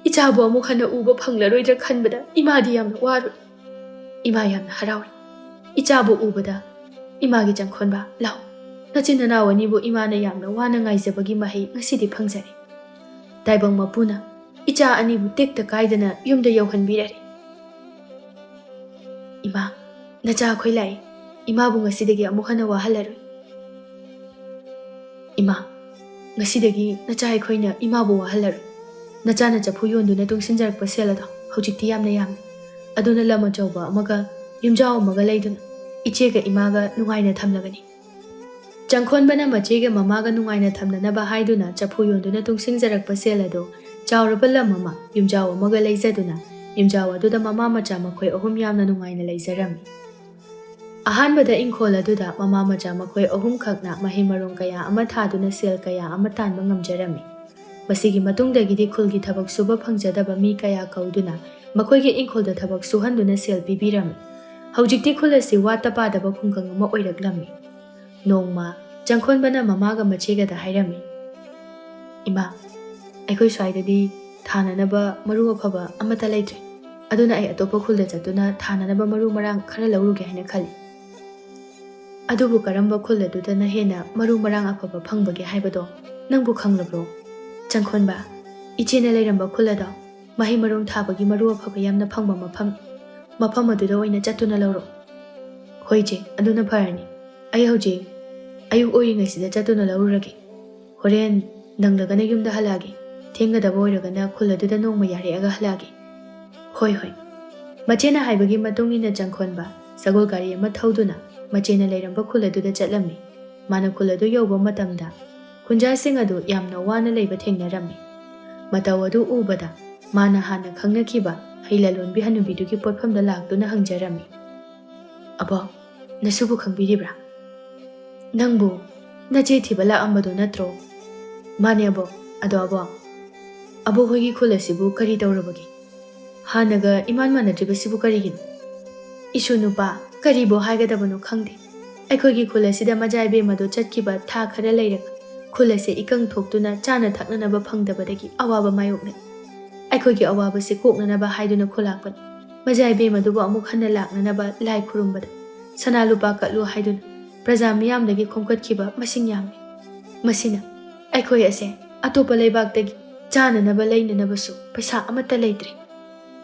ꯏꯆꯥꯕꯨ ꯑꯃꯨꯛ ꯍꯟꯅ ꯎꯕ ꯐꯪꯂꯔꯣꯏꯗ꯭ꯔꯥ ꯈꯟꯕꯗ ꯏꯃꯥꯗꯤ ꯌꯥꯝꯅ ꯋꯥꯔꯨꯏ꯫ ꯏꯃꯥ ꯌꯥꯝꯅ ꯍꯔꯥꯎꯔꯤ꯫ ꯏꯆꯥꯕꯨ ꯎꯕꯗ ꯏꯃꯥꯒꯤ ꯆꯪꯈꯣꯟꯕ, ꯂꯥꯎ, ꯅꯆꯤꯟ ꯅꯅꯥꯎ ꯑꯅꯤꯕꯨ ꯏꯃꯥꯅ ꯌꯥꯝꯅ ꯋꯥꯅ ꯉꯥꯏꯖꯕꯒꯤ ꯃꯍꯩ ꯉꯁꯤꯗꯤ ꯐꯪꯖꯔꯦ꯫ ꯇꯥꯏꯕꯪ ꯃꯄꯨꯅ ꯏꯆꯥ ꯑꯅꯤꯕꯨ ꯇꯦꯛꯇ ꯀꯥꯏꯗꯅ ꯌꯨꯝꯗ ꯌꯧꯍꯟꯕꯤꯔꯔꯦ꯫ ꯏꯃꯥ, ꯅꯆꯥ ꯑꯩꯈꯣꯏ ꯂꯥꯛꯏ꯫ ꯏꯃꯥꯕꯨ ꯉꯁꯤꯗꯒꯤ ꯑꯃꯨꯛ ꯍꯟꯅ ꯋꯥꯍꯜꯂꯔꯣꯏ꯫ ꯏꯃꯥ, ꯉꯁꯤꯗꯒꯤ ꯅꯆꯥ ꯑꯩꯈꯣꯏꯅ ꯏꯃꯥꯕꯨ ꯋꯥꯍꯜꯂꯔꯣꯏ꯫ ꯅꯆꯥꯅ ꯆꯐꯨ ꯌꯣꯟꯗꯨꯅ ꯇꯨꯡꯁꯤꯟꯖꯔꯛꯄ ꯁꯦꯜ ꯑꯗꯣ ꯍꯧꯖꯤꯛꯇꯤ ꯌꯥꯝꯅ ꯌꯥꯝꯃꯤ꯫ ꯑꯗꯨꯅ ꯂꯝ ꯑꯆꯧꯕ ꯑꯃꯒ ꯌꯨꯝꯖꯥꯎ ꯑꯃꯒ ꯂꯩꯗꯨꯅ ꯏꯆꯦꯒ ꯏꯃꯥꯒ ꯅꯨꯡꯉꯥꯏꯅ ꯊꯝꯂꯒꯅꯤ꯫ ꯆꯪꯈꯣꯟꯕꯅ ꯃꯆꯦꯒ ꯃꯃꯥꯒ ꯅꯨꯡꯉꯥꯏꯅ ꯊꯝꯅꯅꯕ ꯍꯥꯏꯗꯨꯅ ꯆꯐꯨ ꯌꯣꯟꯗꯨꯅ ꯇꯨꯡꯁꯤꯟꯖꯔꯛꯄ ꯁꯦꯜ ꯑꯗꯣ ꯆꯥꯎꯔꯕ ꯂꯝ ꯑꯃ ꯌꯨꯝꯖꯥꯎ ꯑꯃꯒ ꯂꯩꯖꯗꯨꯅ ꯌꯨꯝꯖꯥꯎ ꯑꯗꯨꯗ ꯃꯃꯥ ꯃꯆꯥ ꯃꯈꯣꯏ ꯑꯍꯨꯝ ꯌꯥꯝꯅ ꯅꯨꯡꯉꯥꯏꯅ ꯂꯩꯖꯔꯝꯃꯤ꯫ ꯑꯍꯥꯟꯕꯗ ꯏꯪꯈꯣꯜ ꯑꯗꯨꯗ ꯃꯃꯥ ꯃꯆꯥ ꯃꯈꯣꯏ ꯑꯍꯨꯝꯈꯛꯅ ꯃꯍꯩ ꯃꯔꯣꯡ ꯀꯌా ꯑꯃ ꯊꯥꯗꯨꯅ ꯁꯦꯜꯀꯌా ꯑꯃ ꯇꯥꯟꯕ ꯉꯝꯖꯔꯝꯃꯤ꯫ ꯃꯁꯤꯒꯤ ꯃꯇꯨꯡꯗꯒꯤꯗꯤ ꯈꯨꯜꯒꯤ ꯊꯕꯛ ꯁꯨꯕ ꯐꯪꯖꯗꯕ ꯃꯤ ꯀꯌా ꯀꯧꯗꯨꯅ ꯃꯈꯣꯏꯒꯤ ꯏꯪꯈꯣꯜꯗ ꯊꯕꯛ ꯁꯨꯍꯟꯗꯨꯅ ꯁꯦꯜ ꯄꯤꯕꯤꯔꯝꯃꯤ꯫ ꯍꯧꯖꯤꯛꯇꯤ ꯈꯨꯜ ꯑꯁꯤ ꯋꯥꯠꯇ ꯄꯥꯗꯕ ꯈꯨꯡꯒꯪ ꯑꯃ ꯑꯣꯏꯔꯛꯂꯝꯃꯤ꯫ ꯅꯣꯡꯃ ꯆꯪꯈꯣꯟꯕꯅ ꯃꯃꯥꯒ ꯃꯆꯦꯒꯗ ꯍꯥꯏꯔꯝꯃꯤ꯫ ꯏꯃꯥ, ꯑꯩꯈꯣꯏ ꯁ꯭ꯋꯥꯏꯗꯗꯤ ꯊꯥꯅꯅꯕ ꯃꯔꯨ ꯑꯐꯕ ꯑꯃꯠꯇ ꯂꯩꯇ꯭ꯔꯦ꯫ ꯑꯗꯨꯅ ꯑꯩ ꯑꯇꯣꯞꯄ ꯈꯨꯜꯗ ꯆꯠꯇꯨꯅ ꯊꯥꯅꯅꯕ ꯃꯔꯨ ꯃꯔꯥꯡ ꯈꯔ ꯂꯧꯔꯨꯒꯦ ꯍꯥꯏꯅ ꯈꯜꯂꯤ꯫ ꯑꯗꯨꯕꯨ ꯀꯔꯝꯕ ꯈꯨꯜ ꯑꯗꯨꯗꯅ ꯍꯦꯟꯅ ꯃꯔꯨ ꯃꯔꯥꯡ ꯑꯐꯕ ꯐꯪꯕꯒꯦ ꯍꯥꯏꯕꯗꯣ ꯅꯪꯕꯨ ꯈꯪꯂꯕ꯭ꯔꯣ? ꯆꯪꯈꯣꯟꯕ, ꯏꯆꯦꯅ ꯂꯩꯔꯝꯕ ꯈꯨꯜ ꯑꯗꯣ ꯃꯍꯩ ꯃꯔꯣꯡ ꯊꯥꯕꯒꯤ ꯃꯔꯨ ꯑꯐꯕ ꯌꯥꯝꯅ ꯐꯪꯕ ꯃꯐꯝ ꯑꯗꯨꯗ ꯑꯣꯏꯅ ꯆꯠꯇꯨꯅ ꯂꯧꯔꯣ꯫ ꯍꯣꯏ ꯏꯆꯦ, ꯑꯗꯨꯅ ꯐꯔꯅꯤ꯫ ꯑꯩ ꯍꯧꯖꯤꯛ ꯑꯌꯨꯛ ꯑꯣꯏꯔꯤꯉꯩꯁꯤꯗ ꯆꯠꯇꯨꯅ ꯂꯧꯔꯨꯔꯒꯦ꯫ ꯍꯣꯔꯦꯟ ꯅꯪꯂꯒꯅ ꯌꯨꯝꯗ ꯍꯜꯂꯛꯑꯒꯦ꯫ ꯊꯦꯡꯒꯗꯕ ꯑꯣꯏꯔꯒꯅ ꯈꯨꯜ ꯑꯗꯨꯗ ꯅꯣꯡꯃ ꯌꯥꯔꯦꯛꯑꯒ ꯍꯜꯂꯛꯑꯒꯦ꯫ ꯍꯣꯏ ꯍꯣꯏ꯫ ꯃꯆꯦꯅ ꯍꯥꯏꯕꯒꯤ ꯃꯇꯨꯡ ꯏꯟꯅ ꯆꯪꯈꯣꯟꯕ ꯁꯒꯣꯜ ꯒꯥꯔꯤ ꯑꯃ ꯊꯧꯗꯨꯅ ꯃꯆꯦꯅ ꯂꯩꯔꯝꯕ ꯈꯨꯜ ꯑꯗꯨꯗ ꯆꯠꯂꯝꯃꯤ꯫ ꯃꯥꯅ ꯈꯨꯜ ꯑꯗꯨ ꯌꯧꯕ ꯃꯇꯝꯗ ꯈꯨꯟꯖꯥꯁꯤꯡ ꯑꯗꯨ ꯌꯥꯝꯅ ꯋꯥꯅ ꯂꯩꯕ ꯊꯦꯡꯅꯔꯝꯃꯤ꯫ ꯃꯇꯧ ꯑꯗꯨ ꯎꯕꯗ ꯃꯥꯅ ꯍꯥꯟꯅ ꯈꯪꯅꯈꯤꯕ ꯍꯩ ꯂꯂꯣꯟꯕꯤ ꯍꯅꯨꯕꯤꯗꯨꯒꯤ ꯄꯣꯠꯐꯝꯗ ꯂꯥꯛꯇꯨꯅ ꯍꯪꯖꯔꯝꯃꯤ꯫ ꯑꯕꯣ, ꯅꯁꯨꯕꯨ ꯈꯪꯕꯤꯔꯤꯕ꯭ꯔꯥ? ꯅꯪꯕꯨ ꯅꯆꯦ ꯊꯤꯕ ꯂꯥꯛꯑꯝꯕꯗꯣ ꯅꯠꯇ꯭ꯔꯣ? ꯃꯥꯅꯦ ꯑꯕꯣ꯫ ꯑꯗꯣ ꯑꯕꯣ ꯍꯣꯏꯒꯤ ꯈꯨꯜ ꯑꯁꯤꯕꯨ ꯀꯔꯤ ꯇꯧꯔꯕꯒꯦ? ꯍꯥꯟꯅꯒ ꯏꯃꯥꯟ ꯃꯥꯟꯅꯗ꯭ꯔꯤꯕꯁꯤꯕꯨ ꯀꯔꯤꯒꯤꯅꯣ? ꯏꯁꯨ ꯅꯨꯄꯥ, ꯀꯔꯤꯕꯨ ꯍꯥꯏꯒꯗꯕꯅꯣ ꯈꯪꯗꯦ꯫ ꯑꯩꯈꯣꯏꯒꯤ ꯈꯨꯜ ꯑꯁꯤꯗ ꯃꯖꯥꯏꯕꯦꯝꯃꯗꯣ ꯆꯠꯈꯤꯕ ꯊꯥ ꯈꯔ ꯂꯩꯔꯒ ꯈꯨꯜ ꯑꯁꯤ ꯏꯀꯪ ꯊꯣꯛꯇꯨꯅ ꯆꯥꯅ ꯊꯛꯅꯅꯕ ꯐꯪꯗꯕꯗꯒꯤ ꯑꯋꯥꯕ ꯃꯥꯌꯣꯛꯅꯩ꯫ ꯑꯩꯈꯣꯏꯒꯤ ꯑꯋꯥꯕꯁꯤ ꯀꯣꯛꯅꯅꯕ ꯍꯥꯏꯗꯨꯅ ꯈꯨꯜꯂꯥꯛꯄꯅꯤ꯫ ꯃꯖꯥꯏꯕꯦꯝꯃꯗꯨꯕꯨ ꯑꯃꯨꯛ ꯍꯟꯅ ꯂꯥꯛꯅꯅꯕ ꯂꯥꯏ ꯈꯨꯔꯨꯝꯕꯗ ꯁꯅꯥ ꯂꯨꯄꯥ ꯀꯠꯂꯨ ꯍꯥꯏꯗꯨꯅ ꯄ꯭ꯔꯖꯥ ꯃꯤꯌꯥꯝꯗꯒꯤ ꯈꯣꯝꯀꯠꯈꯤꯕ ꯃꯁꯤꯡ ꯌꯥꯝꯃꯤ꯫ ꯃꯁꯤꯅ ꯑꯩꯈꯣꯏ ꯑꯁꯦ ꯑꯇꯣꯞꯄ ꯂꯩꯕꯥꯛꯇꯒꯤ ꯆꯥꯅꯅꯕ ꯂꯩꯅꯅꯕꯁꯨ ꯄꯩꯁꯥ ꯑꯃꯠꯇ ꯂꯩꯇ꯭ꯔꯦ꯫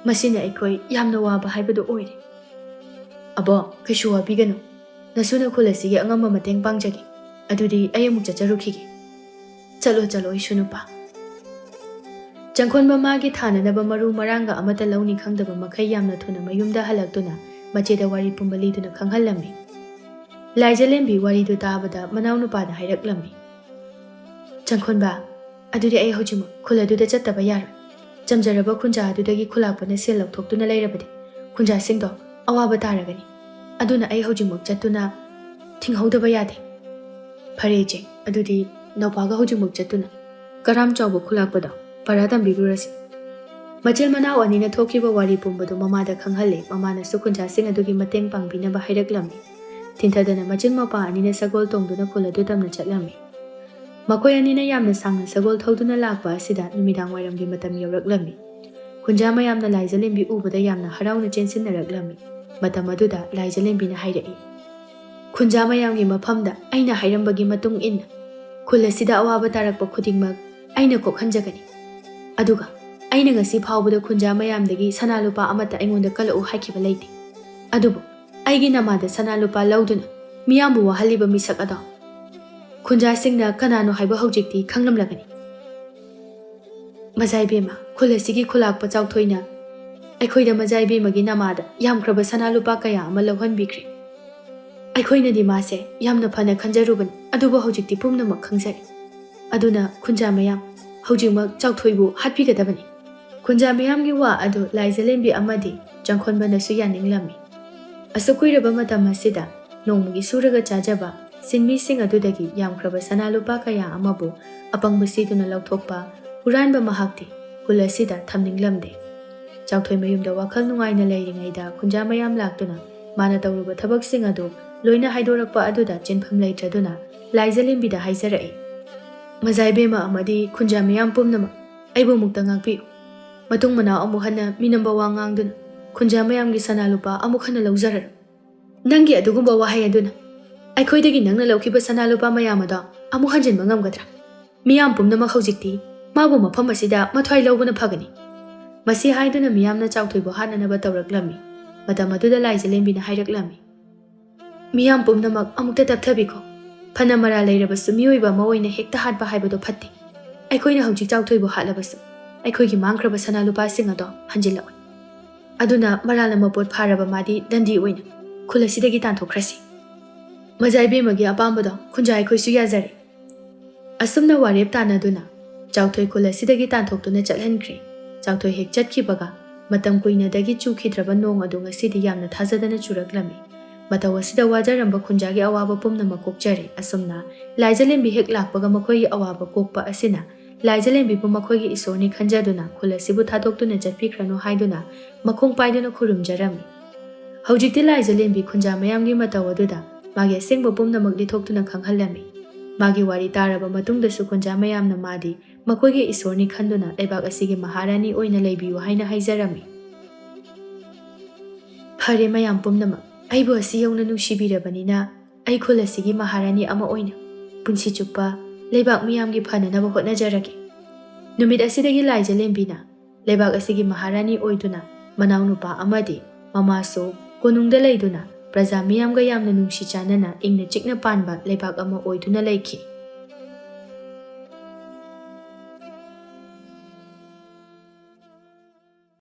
ꯃꯁꯤꯅ ꯑꯩꯈꯣꯏ ꯌꯥꯝꯅ ꯋꯥꯕ ꯍꯥꯏꯕꯗꯨ ꯑꯣꯏꯔꯦ꯫ ꯑꯕꯣ, ꯀꯩꯁꯨ ꯋꯥꯕꯤꯒꯅꯨ꯫ ꯅꯁꯨꯅ ꯈꯨꯜ ꯑꯁꯤꯒꯤ ꯑꯉꯝꯕ ꯃꯇꯦꯡ ꯄꯥꯡꯖꯒꯦ꯫ ꯑꯗꯨꯗꯤ ꯑꯩ ꯑꯃꯨꯛ ꯆꯠꯆꯔꯨꯈꯤꯒꯦ꯫ ꯆꯠꯂꯣ ꯏꯁꯨ ꯅꯨꯄꯥ꯫ ꯆꯪꯈꯣꯟꯕ ꯃꯥꯒꯤ ꯊꯥꯅꯅꯕ ꯃꯔꯨ ꯃꯔꯥꯡꯒ ꯑꯃꯠꯇ ꯂꯧꯅꯤ ꯈꯪꯗꯕ ꯃꯈꯩ ꯌꯥꯝꯅ ꯊꯨꯅ ꯃꯌꯨꯝꯗ ꯍꯜꯂꯛꯇꯨꯅ ꯃꯆꯦꯗ ꯋꯥꯔꯤ ꯄꯨꯝꯕ ꯂꯤꯗꯨꯅ ꯈꯪꯍꯜꯂꯝꯃꯤ꯫ ꯂꯥꯏꯖꯂꯦꯝꯕꯤ ꯋꯥꯔꯤꯗꯨ ꯇꯥꯕꯗ ꯃꯅꯥꯎꯅꯨꯄꯥꯗ ꯍꯥꯏꯔꯛꯂꯝꯃꯤ꯫ ꯆꯪꯈꯣꯟꯕ, ꯑꯗꯨꯗꯤ ꯑꯩ ꯍꯧꯖꯤꯛꯃꯛ ꯈꯨꯜ ꯑꯗꯨꯗ ꯆꯠꯇꯕ ꯌꯥꯔꯣꯏ꯫ ꯆꯝꯖꯔꯕ ꯈꯨꯟꯖꯥ ꯑꯗꯨꯗꯒꯤ ꯈꯨꯜꯂꯥꯛꯄꯅ ꯁꯦꯜ ꯂꯧꯊꯣꯛꯇꯨꯅ ꯂꯩꯔꯕꯗꯤ ꯈꯨꯟꯖꯥꯁꯤꯡꯗꯣ ꯑꯋꯥꯕ ꯇꯥꯔꯒꯅꯤ꯫ ꯑꯗꯨꯅ ꯑꯩ ꯍꯧꯖꯤꯛꯃꯛ ꯆꯠꯇꯨꯅ ꯊꯤꯡꯍꯧꯗꯕ ꯌꯥꯗꯦ꯫ ꯐꯔꯦ ꯏꯆꯦ, ꯑꯗꯨꯗꯤ ꯅꯧꯄꯥꯒ ꯍꯧꯖꯤꯛꯃꯛ ꯆꯠꯇꯨꯅ ꯀꯔꯥꯝ ꯆꯥꯎꯕ ꯈꯨꯂꯥꯛꯄꯗꯣ ꯄꯔꯥ ꯇꯝꯕꯤꯔꯨꯔꯁꯤ꯫ ꯃꯆꯤꯜ ꯃꯅꯥꯎ ꯑꯅꯤꯅ ꯊꯣꯛꯈꯤꯕ ꯋꯥꯔꯤ ꯄꯨꯝꯕꯗꯨ ꯃꯃꯥꯗ ꯈꯪꯍꯜꯂꯤ꯫ ꯃꯃꯥꯅꯁꯨ ꯈꯨꯟꯖꯥꯁꯤꯡ ꯑꯗꯨꯒꯤ ꯃꯇꯦꯡ ꯄꯥꯡꯕꯤꯅꯕ ꯍꯥꯏꯔꯛꯂꯝꯃꯤ꯫ ꯊꯤꯟꯊꯗꯅ ꯃꯆꯤꯟ ꯃꯧꯄꯥ ꯑꯅꯤꯅ ꯁꯒꯣꯜ ꯇꯣꯡꯗꯨꯅ ꯈꯨꯜ ꯑꯗꯨ ꯇꯝꯅ ꯆꯠꯂꯝꯃꯤ꯫ ꯃꯈꯣꯏ ꯑꯅꯤꯅ ꯌꯥꯝꯅ ꯁꯥꯡꯅ ꯁꯒꯣꯜ ꯊꯧꯗꯨꯅ ꯂꯥꯛꯄ ꯑꯁꯤꯗ ꯅꯨꯃꯤꯗꯥꯡ ꯋꯥꯏꯔꯝꯒꯤ ꯃꯇꯝ ꯌꯧꯔꯛꯂꯝꯃꯤ꯫ ꯈꯨꯟꯖꯥ ꯃꯌꯥꯝꯅ ꯂꯥꯏꯖꯂꯦꯝꯕꯤ ꯎꯕꯗ ꯌꯥꯝꯅ ꯍꯔꯥꯎꯅ ꯆꯦꯟꯁꯤꯟꯅꯔꯛꯂꯝꯃꯤ꯫ ꯃꯇꯝ ꯑꯗꯨꯗ ꯂꯥꯏꯖꯂꯦꯝꯕꯤꯅ ꯍꯥꯏꯔꯛꯏ, ꯈꯨꯟꯖꯥ ꯃꯌꯥꯝꯒꯤ ꯃꯐꯝꯗ ꯑꯩꯅ ꯍꯥꯏꯔꯝꯕꯒꯤ ꯃꯇꯨꯡ ꯏꯟꯅ ꯈꯨꯜ ꯑꯁꯤꯗ ꯑꯋꯥꯕ ꯇꯥꯔꯛꯄ ꯈꯨꯗꯤꯡꯃꯛ ꯑꯩꯅ ꯀꯣꯛꯍꯟꯖꯒꯅꯤ꯫ ꯑꯗꯨꯒ ꯑꯩꯅ ꯉꯁꯤ ꯐꯥꯎꯕꯗ ꯈꯨꯟꯖꯥ ꯃꯌꯥꯝꯗꯒꯤ ꯁꯅꯥ ꯂꯨꯄꯥ ꯑꯃꯠꯇ ꯑꯩꯉꯣꯟꯗ ꯀꯜꯂꯛꯎ ꯍꯥꯏꯈꯤꯕ ꯂꯩꯇꯦ꯫ ꯑꯗꯨꯕꯨ ꯑꯩꯒꯤ ꯅꯃꯥꯗ ꯁꯅꯥ ꯂꯨꯄꯥ ꯂꯧꯗꯨꯅ ꯃꯤꯌꯥꯝꯕꯨ ꯋꯥꯍꯜꯂꯤꯕ ꯃꯤꯁꯛ ꯑꯗꯣ ꯈꯨꯟꯖꯥꯁꯤꯡꯅ ꯀꯅꯥꯅꯣ ꯍꯥꯏꯕ ꯍꯧꯖꯤꯛꯇꯤ ꯈꯪꯂꯝꯂꯒꯅꯤ꯫ ꯃꯖꯥꯏꯕꯦꯝꯃ, ꯈꯨꯜ ꯑꯁꯤꯒꯤ ꯈꯨꯂꯥꯛꯄ ꯆꯥꯎꯊꯣꯏꯅ ꯑꯩꯈꯣꯏꯗ ꯃꯖꯥꯏꯕꯦꯝꯃꯒꯤ ꯅꯃꯥꯗ ꯌꯥꯝꯈ꯭ꯔꯕ ꯁꯅꯥ ꯂꯨꯄꯥ ꯀꯌꯥ ꯑꯃ ꯂꯧꯍꯟꯕꯤꯈ꯭ꯔꯦ꯫ ꯑꯩꯈꯣꯏꯅꯗꯤ ꯃꯥꯁꯦ ꯌꯥꯝꯅ ꯐꯅ ꯈꯟꯖꯔꯨꯕꯅꯤ, ꯑꯗꯨꯕꯨ ꯍꯧꯖꯤꯛꯇꯤ ꯄꯨꯝꯅꯃꯛ ꯈꯪꯖꯔꯦ꯫ ꯑꯗꯨꯅ ꯈꯨꯟꯖꯥ ꯃꯌꯥꯝ, ꯍꯧꯖꯤꯛꯃꯛ ꯆꯥꯎꯊꯣꯏꯕꯨ ꯍꯥꯠꯄꯤꯒꯗꯕꯅꯤ꯫ ꯈꯨꯟꯖꯥ ꯃꯌꯥꯝꯒꯤ ꯋꯥ ꯑꯗꯨ ꯂꯥꯏꯖꯂꯦꯝꯕꯤ ꯑꯃꯗꯤ ꯆꯪꯈꯣꯟꯕꯅꯁꯨ ꯌꯥꯅꯤꯡꯂꯝꯃꯤ꯫ ꯑꯁꯨꯛ ꯀꯨꯏꯔꯕ ꯃꯇꯝ ꯑꯁꯤꯗ ꯅꯣꯡꯃꯒꯤ ꯁꯨꯔꯒ ꯆꯥꯖꯕ ꯁꯤꯟꯃꯤꯁꯤꯡ ꯑꯗꯨꯗꯒꯤ ꯌꯥꯝꯈ꯭ꯔꯕ ꯁꯅꯥ ꯂꯨꯄꯥ ꯀꯌꯥ ꯑꯃꯕꯨ ꯑꯄꯪꯕ ꯁꯤꯗꯨꯅ ꯂꯧꯊꯣꯛꯄ, ꯍꯨꯔꯥꯟꯕ ꯃꯍꯥꯛꯇꯤ ꯈꯨꯜ ꯑꯁꯤꯗ ꯊꯝꯅꯤꯡꯂꯝꯗꯦ꯫ ꯆꯥꯎꯊꯣꯏ ꯃꯌꯨꯝꯗ ꯋꯥꯈꯜ ꯅꯨꯡꯉꯥꯏꯅ ꯂꯩꯔꯤꯉꯩꯗ ꯈꯨꯟꯖꯥ ꯃꯌꯥꯝ ಲಾಕ್ತುꯅ ꯃꯥꯅ ꯇꯧꯔꯨꯕ ꯊꯕꯛꯁꯤꯡ ꯑꯗꯨ ꯂꯣꯏꯅ ꯍꯥꯏꯗꯣꯔꯛꯄ ꯑꯗꯨꯗ ꯆꯦꯟꯐꯝ ꯂꯩꯇ꯭ꯔꯗꯨꯅ ꯂꯥꯏꯖꯂꯦꯝꯕꯤꯗ ꯍꯥꯏꯖꯔꯛꯏ, ꯃꯖꯥꯏꯕꯦꯝꯃ ꯑꯃꯗꯤ ꯈꯨꯟꯖꯥ ꯃꯌꯥꯝ ꯄꯨꯝꯅꯃꯛ ꯑꯩꯕꯨ ꯑꯃꯨꯛꯇ ꯉꯥꯛꯄꯤꯌꯨ꯫ ꯃꯇꯨꯡ ꯃꯅꯥꯎ ꯑꯃꯨꯛ ꯍꯟꯅ ꯃꯤꯅꯝꯕ ꯋꯥ ꯉꯥꯡꯗꯨꯅ ꯈꯨꯟꯖꯥ ꯃꯌꯥꯝꯒꯤ ꯁꯅꯥ ꯂꯨꯄꯥ ꯑꯃꯨꯛ ꯍꯟꯅ ꯂꯧꯖꯔꯔꯣꯏ꯫ ꯅꯪꯒꯤ ꯑꯗꯨꯒꯨꯝꯕ ꯋꯥꯍꯩ ꯑꯗꯨꯅ ꯑꯩꯈꯣꯏꯗꯒꯤ ꯅꯪꯅ ꯂꯧꯈꯤꯕ ꯁꯅꯥ ꯂꯨꯄꯥ ꯃꯌꯥꯝ ꯑꯗꯣ ꯑꯃꯨꯛ ꯍꯟꯖꯤꯟꯕ ꯉꯝꯒꯗ꯭ꯔꯥ? ꯃꯤꯌꯥꯝ ꯄꯨꯝꯅꯃꯛ ꯍꯧꯖꯤꯛꯇꯤ ꯃꯥꯕꯨ ꯃꯐꯝ ꯑꯁꯤꯗ ꯃꯊ꯭ꯋꯥꯏ ꯂꯧꯕꯅ ꯐꯒꯅꯤ꯫ ꯃꯁꯤ ꯍꯥꯏꯗꯨꯅ ꯃꯤꯌꯥꯝꯅ ꯆꯥꯎꯊꯣꯏꯕꯨ ꯍꯥꯠꯅꯅꯕ ꯇꯧꯔꯛꯂꯝꯃꯤ꯫ ꯃꯇꯝ ꯑꯗꯨꯗ ꯂꯥꯏꯖꯂꯦꯝꯕꯤꯅ ꯍꯥꯏꯔꯛꯂꯝꯃꯤ, ꯃꯤꯌꯥꯝ ꯄꯨꯝꯅꯃꯛ ꯑꯃꯨꯛꯇ ꯇꯞꯊꯕꯤꯈꯣ꯫ ꯐꯅ ꯃꯔꯥ ꯂꯩꯔꯕꯁꯨ ꯃꯤꯑꯣꯏꯕ ꯑꯃ ꯑꯣꯏꯅ ꯍꯦꯛꯇ ꯍꯥꯠꯄ ꯍꯥꯏꯕꯗꯣ ꯐꯠꯇꯦ꯫ ꯑꯩꯈꯣꯏꯅ ꯍꯧꯖꯤꯛ ꯆꯥꯎꯊꯣꯏꯕꯨ ꯍꯥꯠꯂꯕꯁꯨ ꯑꯩꯈꯣꯏꯒꯤ ꯃꯥꯡꯈ꯭ꯔꯕ ꯁꯅꯥ ꯂꯨꯄꯥꯁꯤꯡ ꯑꯗꯣ ꯍꯟꯖꯤꯜꯂꯛꯑꯣꯏ꯫ ꯑꯗꯨꯅ ꯃꯔꯥꯜ ꯑꯃ ꯄꯣꯠ ꯐꯥꯔꯕ ꯃꯥꯗꯤ ꯗꯟꯗꯤ ꯑꯣꯏꯅ ꯈꯨꯜ ꯑꯁꯤꯗꯒꯤ ꯇꯥꯟꯊꯣꯛꯈ꯭ꯔꯁꯤ꯫ ꯃꯖꯥꯏꯕꯦꯝꯃꯒꯤ ꯑꯄꯥꯝꯕꯗꯣ ꯈꯨꯟꯖꯥ ꯑꯩꯈꯣꯏꯁꯨ ꯌꯥꯖꯔꯦ꯫ ꯑꯁꯨꯝꯅ ꯋꯥꯔꯦꯞ ꯇꯥꯟꯅꯗꯨꯅ ꯆꯥꯎꯊꯣꯏ ꯈꯨꯜ ꯑꯁꯤꯗꯒꯤ ꯇꯥꯟꯊꯣꯛꯇꯨꯅ ꯆꯠꯍꯟꯈ꯭ꯔꯦ꯫ ꯆꯥꯎꯊꯣꯏ ꯍꯦꯛ ꯆꯠꯈꯤꯕꯒ ꯃꯇꯝ ꯀꯨꯏꯅꯗꯒꯤ ꯆꯨꯈꯤꯗ꯭ꯔꯕ ꯅꯣꯡ ꯑꯗꯨ ꯉꯁꯤꯗꯤ ꯌꯥꯝꯅ ꯊꯥꯖꯗꯅ ꯆꯨꯔꯛꯂꯝꯃꯤ꯫ ꯃꯇꯧ ꯑꯁꯤꯗ ꯋꯥꯖꯔꯝꯕ ꯈꯨꯟꯖꯥꯒꯤ ꯑꯋꯥꯕ ꯄꯨꯝꯅꯃꯛ ꯀꯣꯛꯆꯔꯦ꯫ ꯑꯁꯨꯝꯅ ꯂꯥꯏꯖꯂꯦꯝꯕꯤ ꯍꯦꯛ ꯂꯥꯛꯄꯒ ꯃꯈꯣꯏꯒꯤ ꯑꯋꯥꯕ ꯀꯣꯛꯄ ꯑꯁꯤꯅ ꯂꯥꯏꯖꯂꯦꯝꯕꯤꯕꯨ ꯃꯈꯣꯏꯒꯤ ꯏꯁꯣꯔꯅꯤ ꯈꯟꯖꯗꯨꯅ ꯈꯨꯜ ꯑꯁꯤꯕꯨ ꯊꯥꯗꯣꯛꯇꯨꯅ ꯆꯠꯄꯤꯈ꯭ꯔꯅꯨ ꯍꯥꯏꯗꯨꯅ ꯃꯈꯣꯡ ꯄꯥꯏꯗꯨꯅ ꯈꯨꯔꯨꯝꯖꯔꯝꯃꯤ꯫ ꯍꯧꯖꯤꯛꯇꯤ ꯂꯥꯏꯖꯂꯦꯝꯕꯤ ꯈꯨꯟꯖꯥ ꯃꯌꯥꯝꯒꯤ ꯃꯇꯧ ꯑꯗꯨꯗ ꯃꯥꯒꯤ ꯑꯁꯦꯡꯕ ꯄꯨꯝꯅꯃꯛ ꯂꯤꯊꯣꯛꯇꯨꯅ ꯈꯪꯍꯜꯂꯝꯃꯤ꯫ ꯃꯥꯒꯤ ꯋꯥꯔꯤ ꯇꯥꯔꯕ ꯃꯇꯨꯡꯗꯁꯨ ꯈꯨꯟꯖꯥ ꯃꯌꯥꯝꯅ ꯃꯥꯗꯤ ꯃꯈꯣꯏꯒꯤ ꯏꯁꯣꯔꯅꯤ ꯈꯟꯗꯨꯅ ꯂꯩꯕꯥꯛ ꯑꯁꯤꯒꯤ ꯃꯍꯥꯔꯥꯅꯤ ꯑꯣꯏꯅ ꯂꯩꯕꯤꯌꯨ ꯍꯥꯏꯅ ꯍꯥꯏꯖꯔꯝꯃꯤ꯫ ꯐꯔꯦ ꯃꯌꯥꯝ ꯄꯨꯝꯅꯃꯛ, ꯑꯩꯕꯨ ꯑꯁꯤ ꯌꯧꯅ ꯅꯨꯡꯁꯤꯕꯤꯔꯕꯅꯤꯅ ꯑꯩ ꯈꯨꯜ ꯑꯁꯤꯒꯤ ꯃꯍꯥꯔꯥꯅꯤ ꯑꯃ ꯑꯣꯏꯅ ꯄꯨꯟꯁꯤ ꯆꯨꯞꯄ ꯂꯩꯕꯥꯛ ꯃꯤꯌꯥꯝꯒꯤ ꯐꯅꯅꯕ ꯍꯣꯠꯅꯖꯔꯒꯦ꯫ ꯅꯨꯃꯤꯠ ꯑꯁꯤꯗꯒꯤ ꯂꯥꯏꯖꯂꯦꯝꯕꯤꯅ ꯂꯩꯕꯥꯛ ꯑꯁꯤꯒꯤ ꯃꯍꯥꯔꯥꯅꯤ ꯑꯣꯏꯗꯨꯅ ꯃꯅꯥꯎꯅꯨꯄꯥ ꯑꯃꯗꯤ ꯃꯃꯥꯁꯨ ꯀꯣꯅꯨꯡꯗ ꯂꯩꯗꯨꯅ ꯄ꯭ꯔꯖꯥ ꯃꯤꯌꯥꯝꯒ ꯌꯥꯝꯅ ꯅꯨꯡꯁꯤ ꯆꯥꯟꯅꯅ ꯏꯪꯅ ꯆꯤꯛꯅ ꯄꯥꯟꯕ ꯂꯩꯕꯥꯛ ꯑꯃ ꯑꯣꯏꯗꯨꯅ ꯂꯩꯈꯤ꯫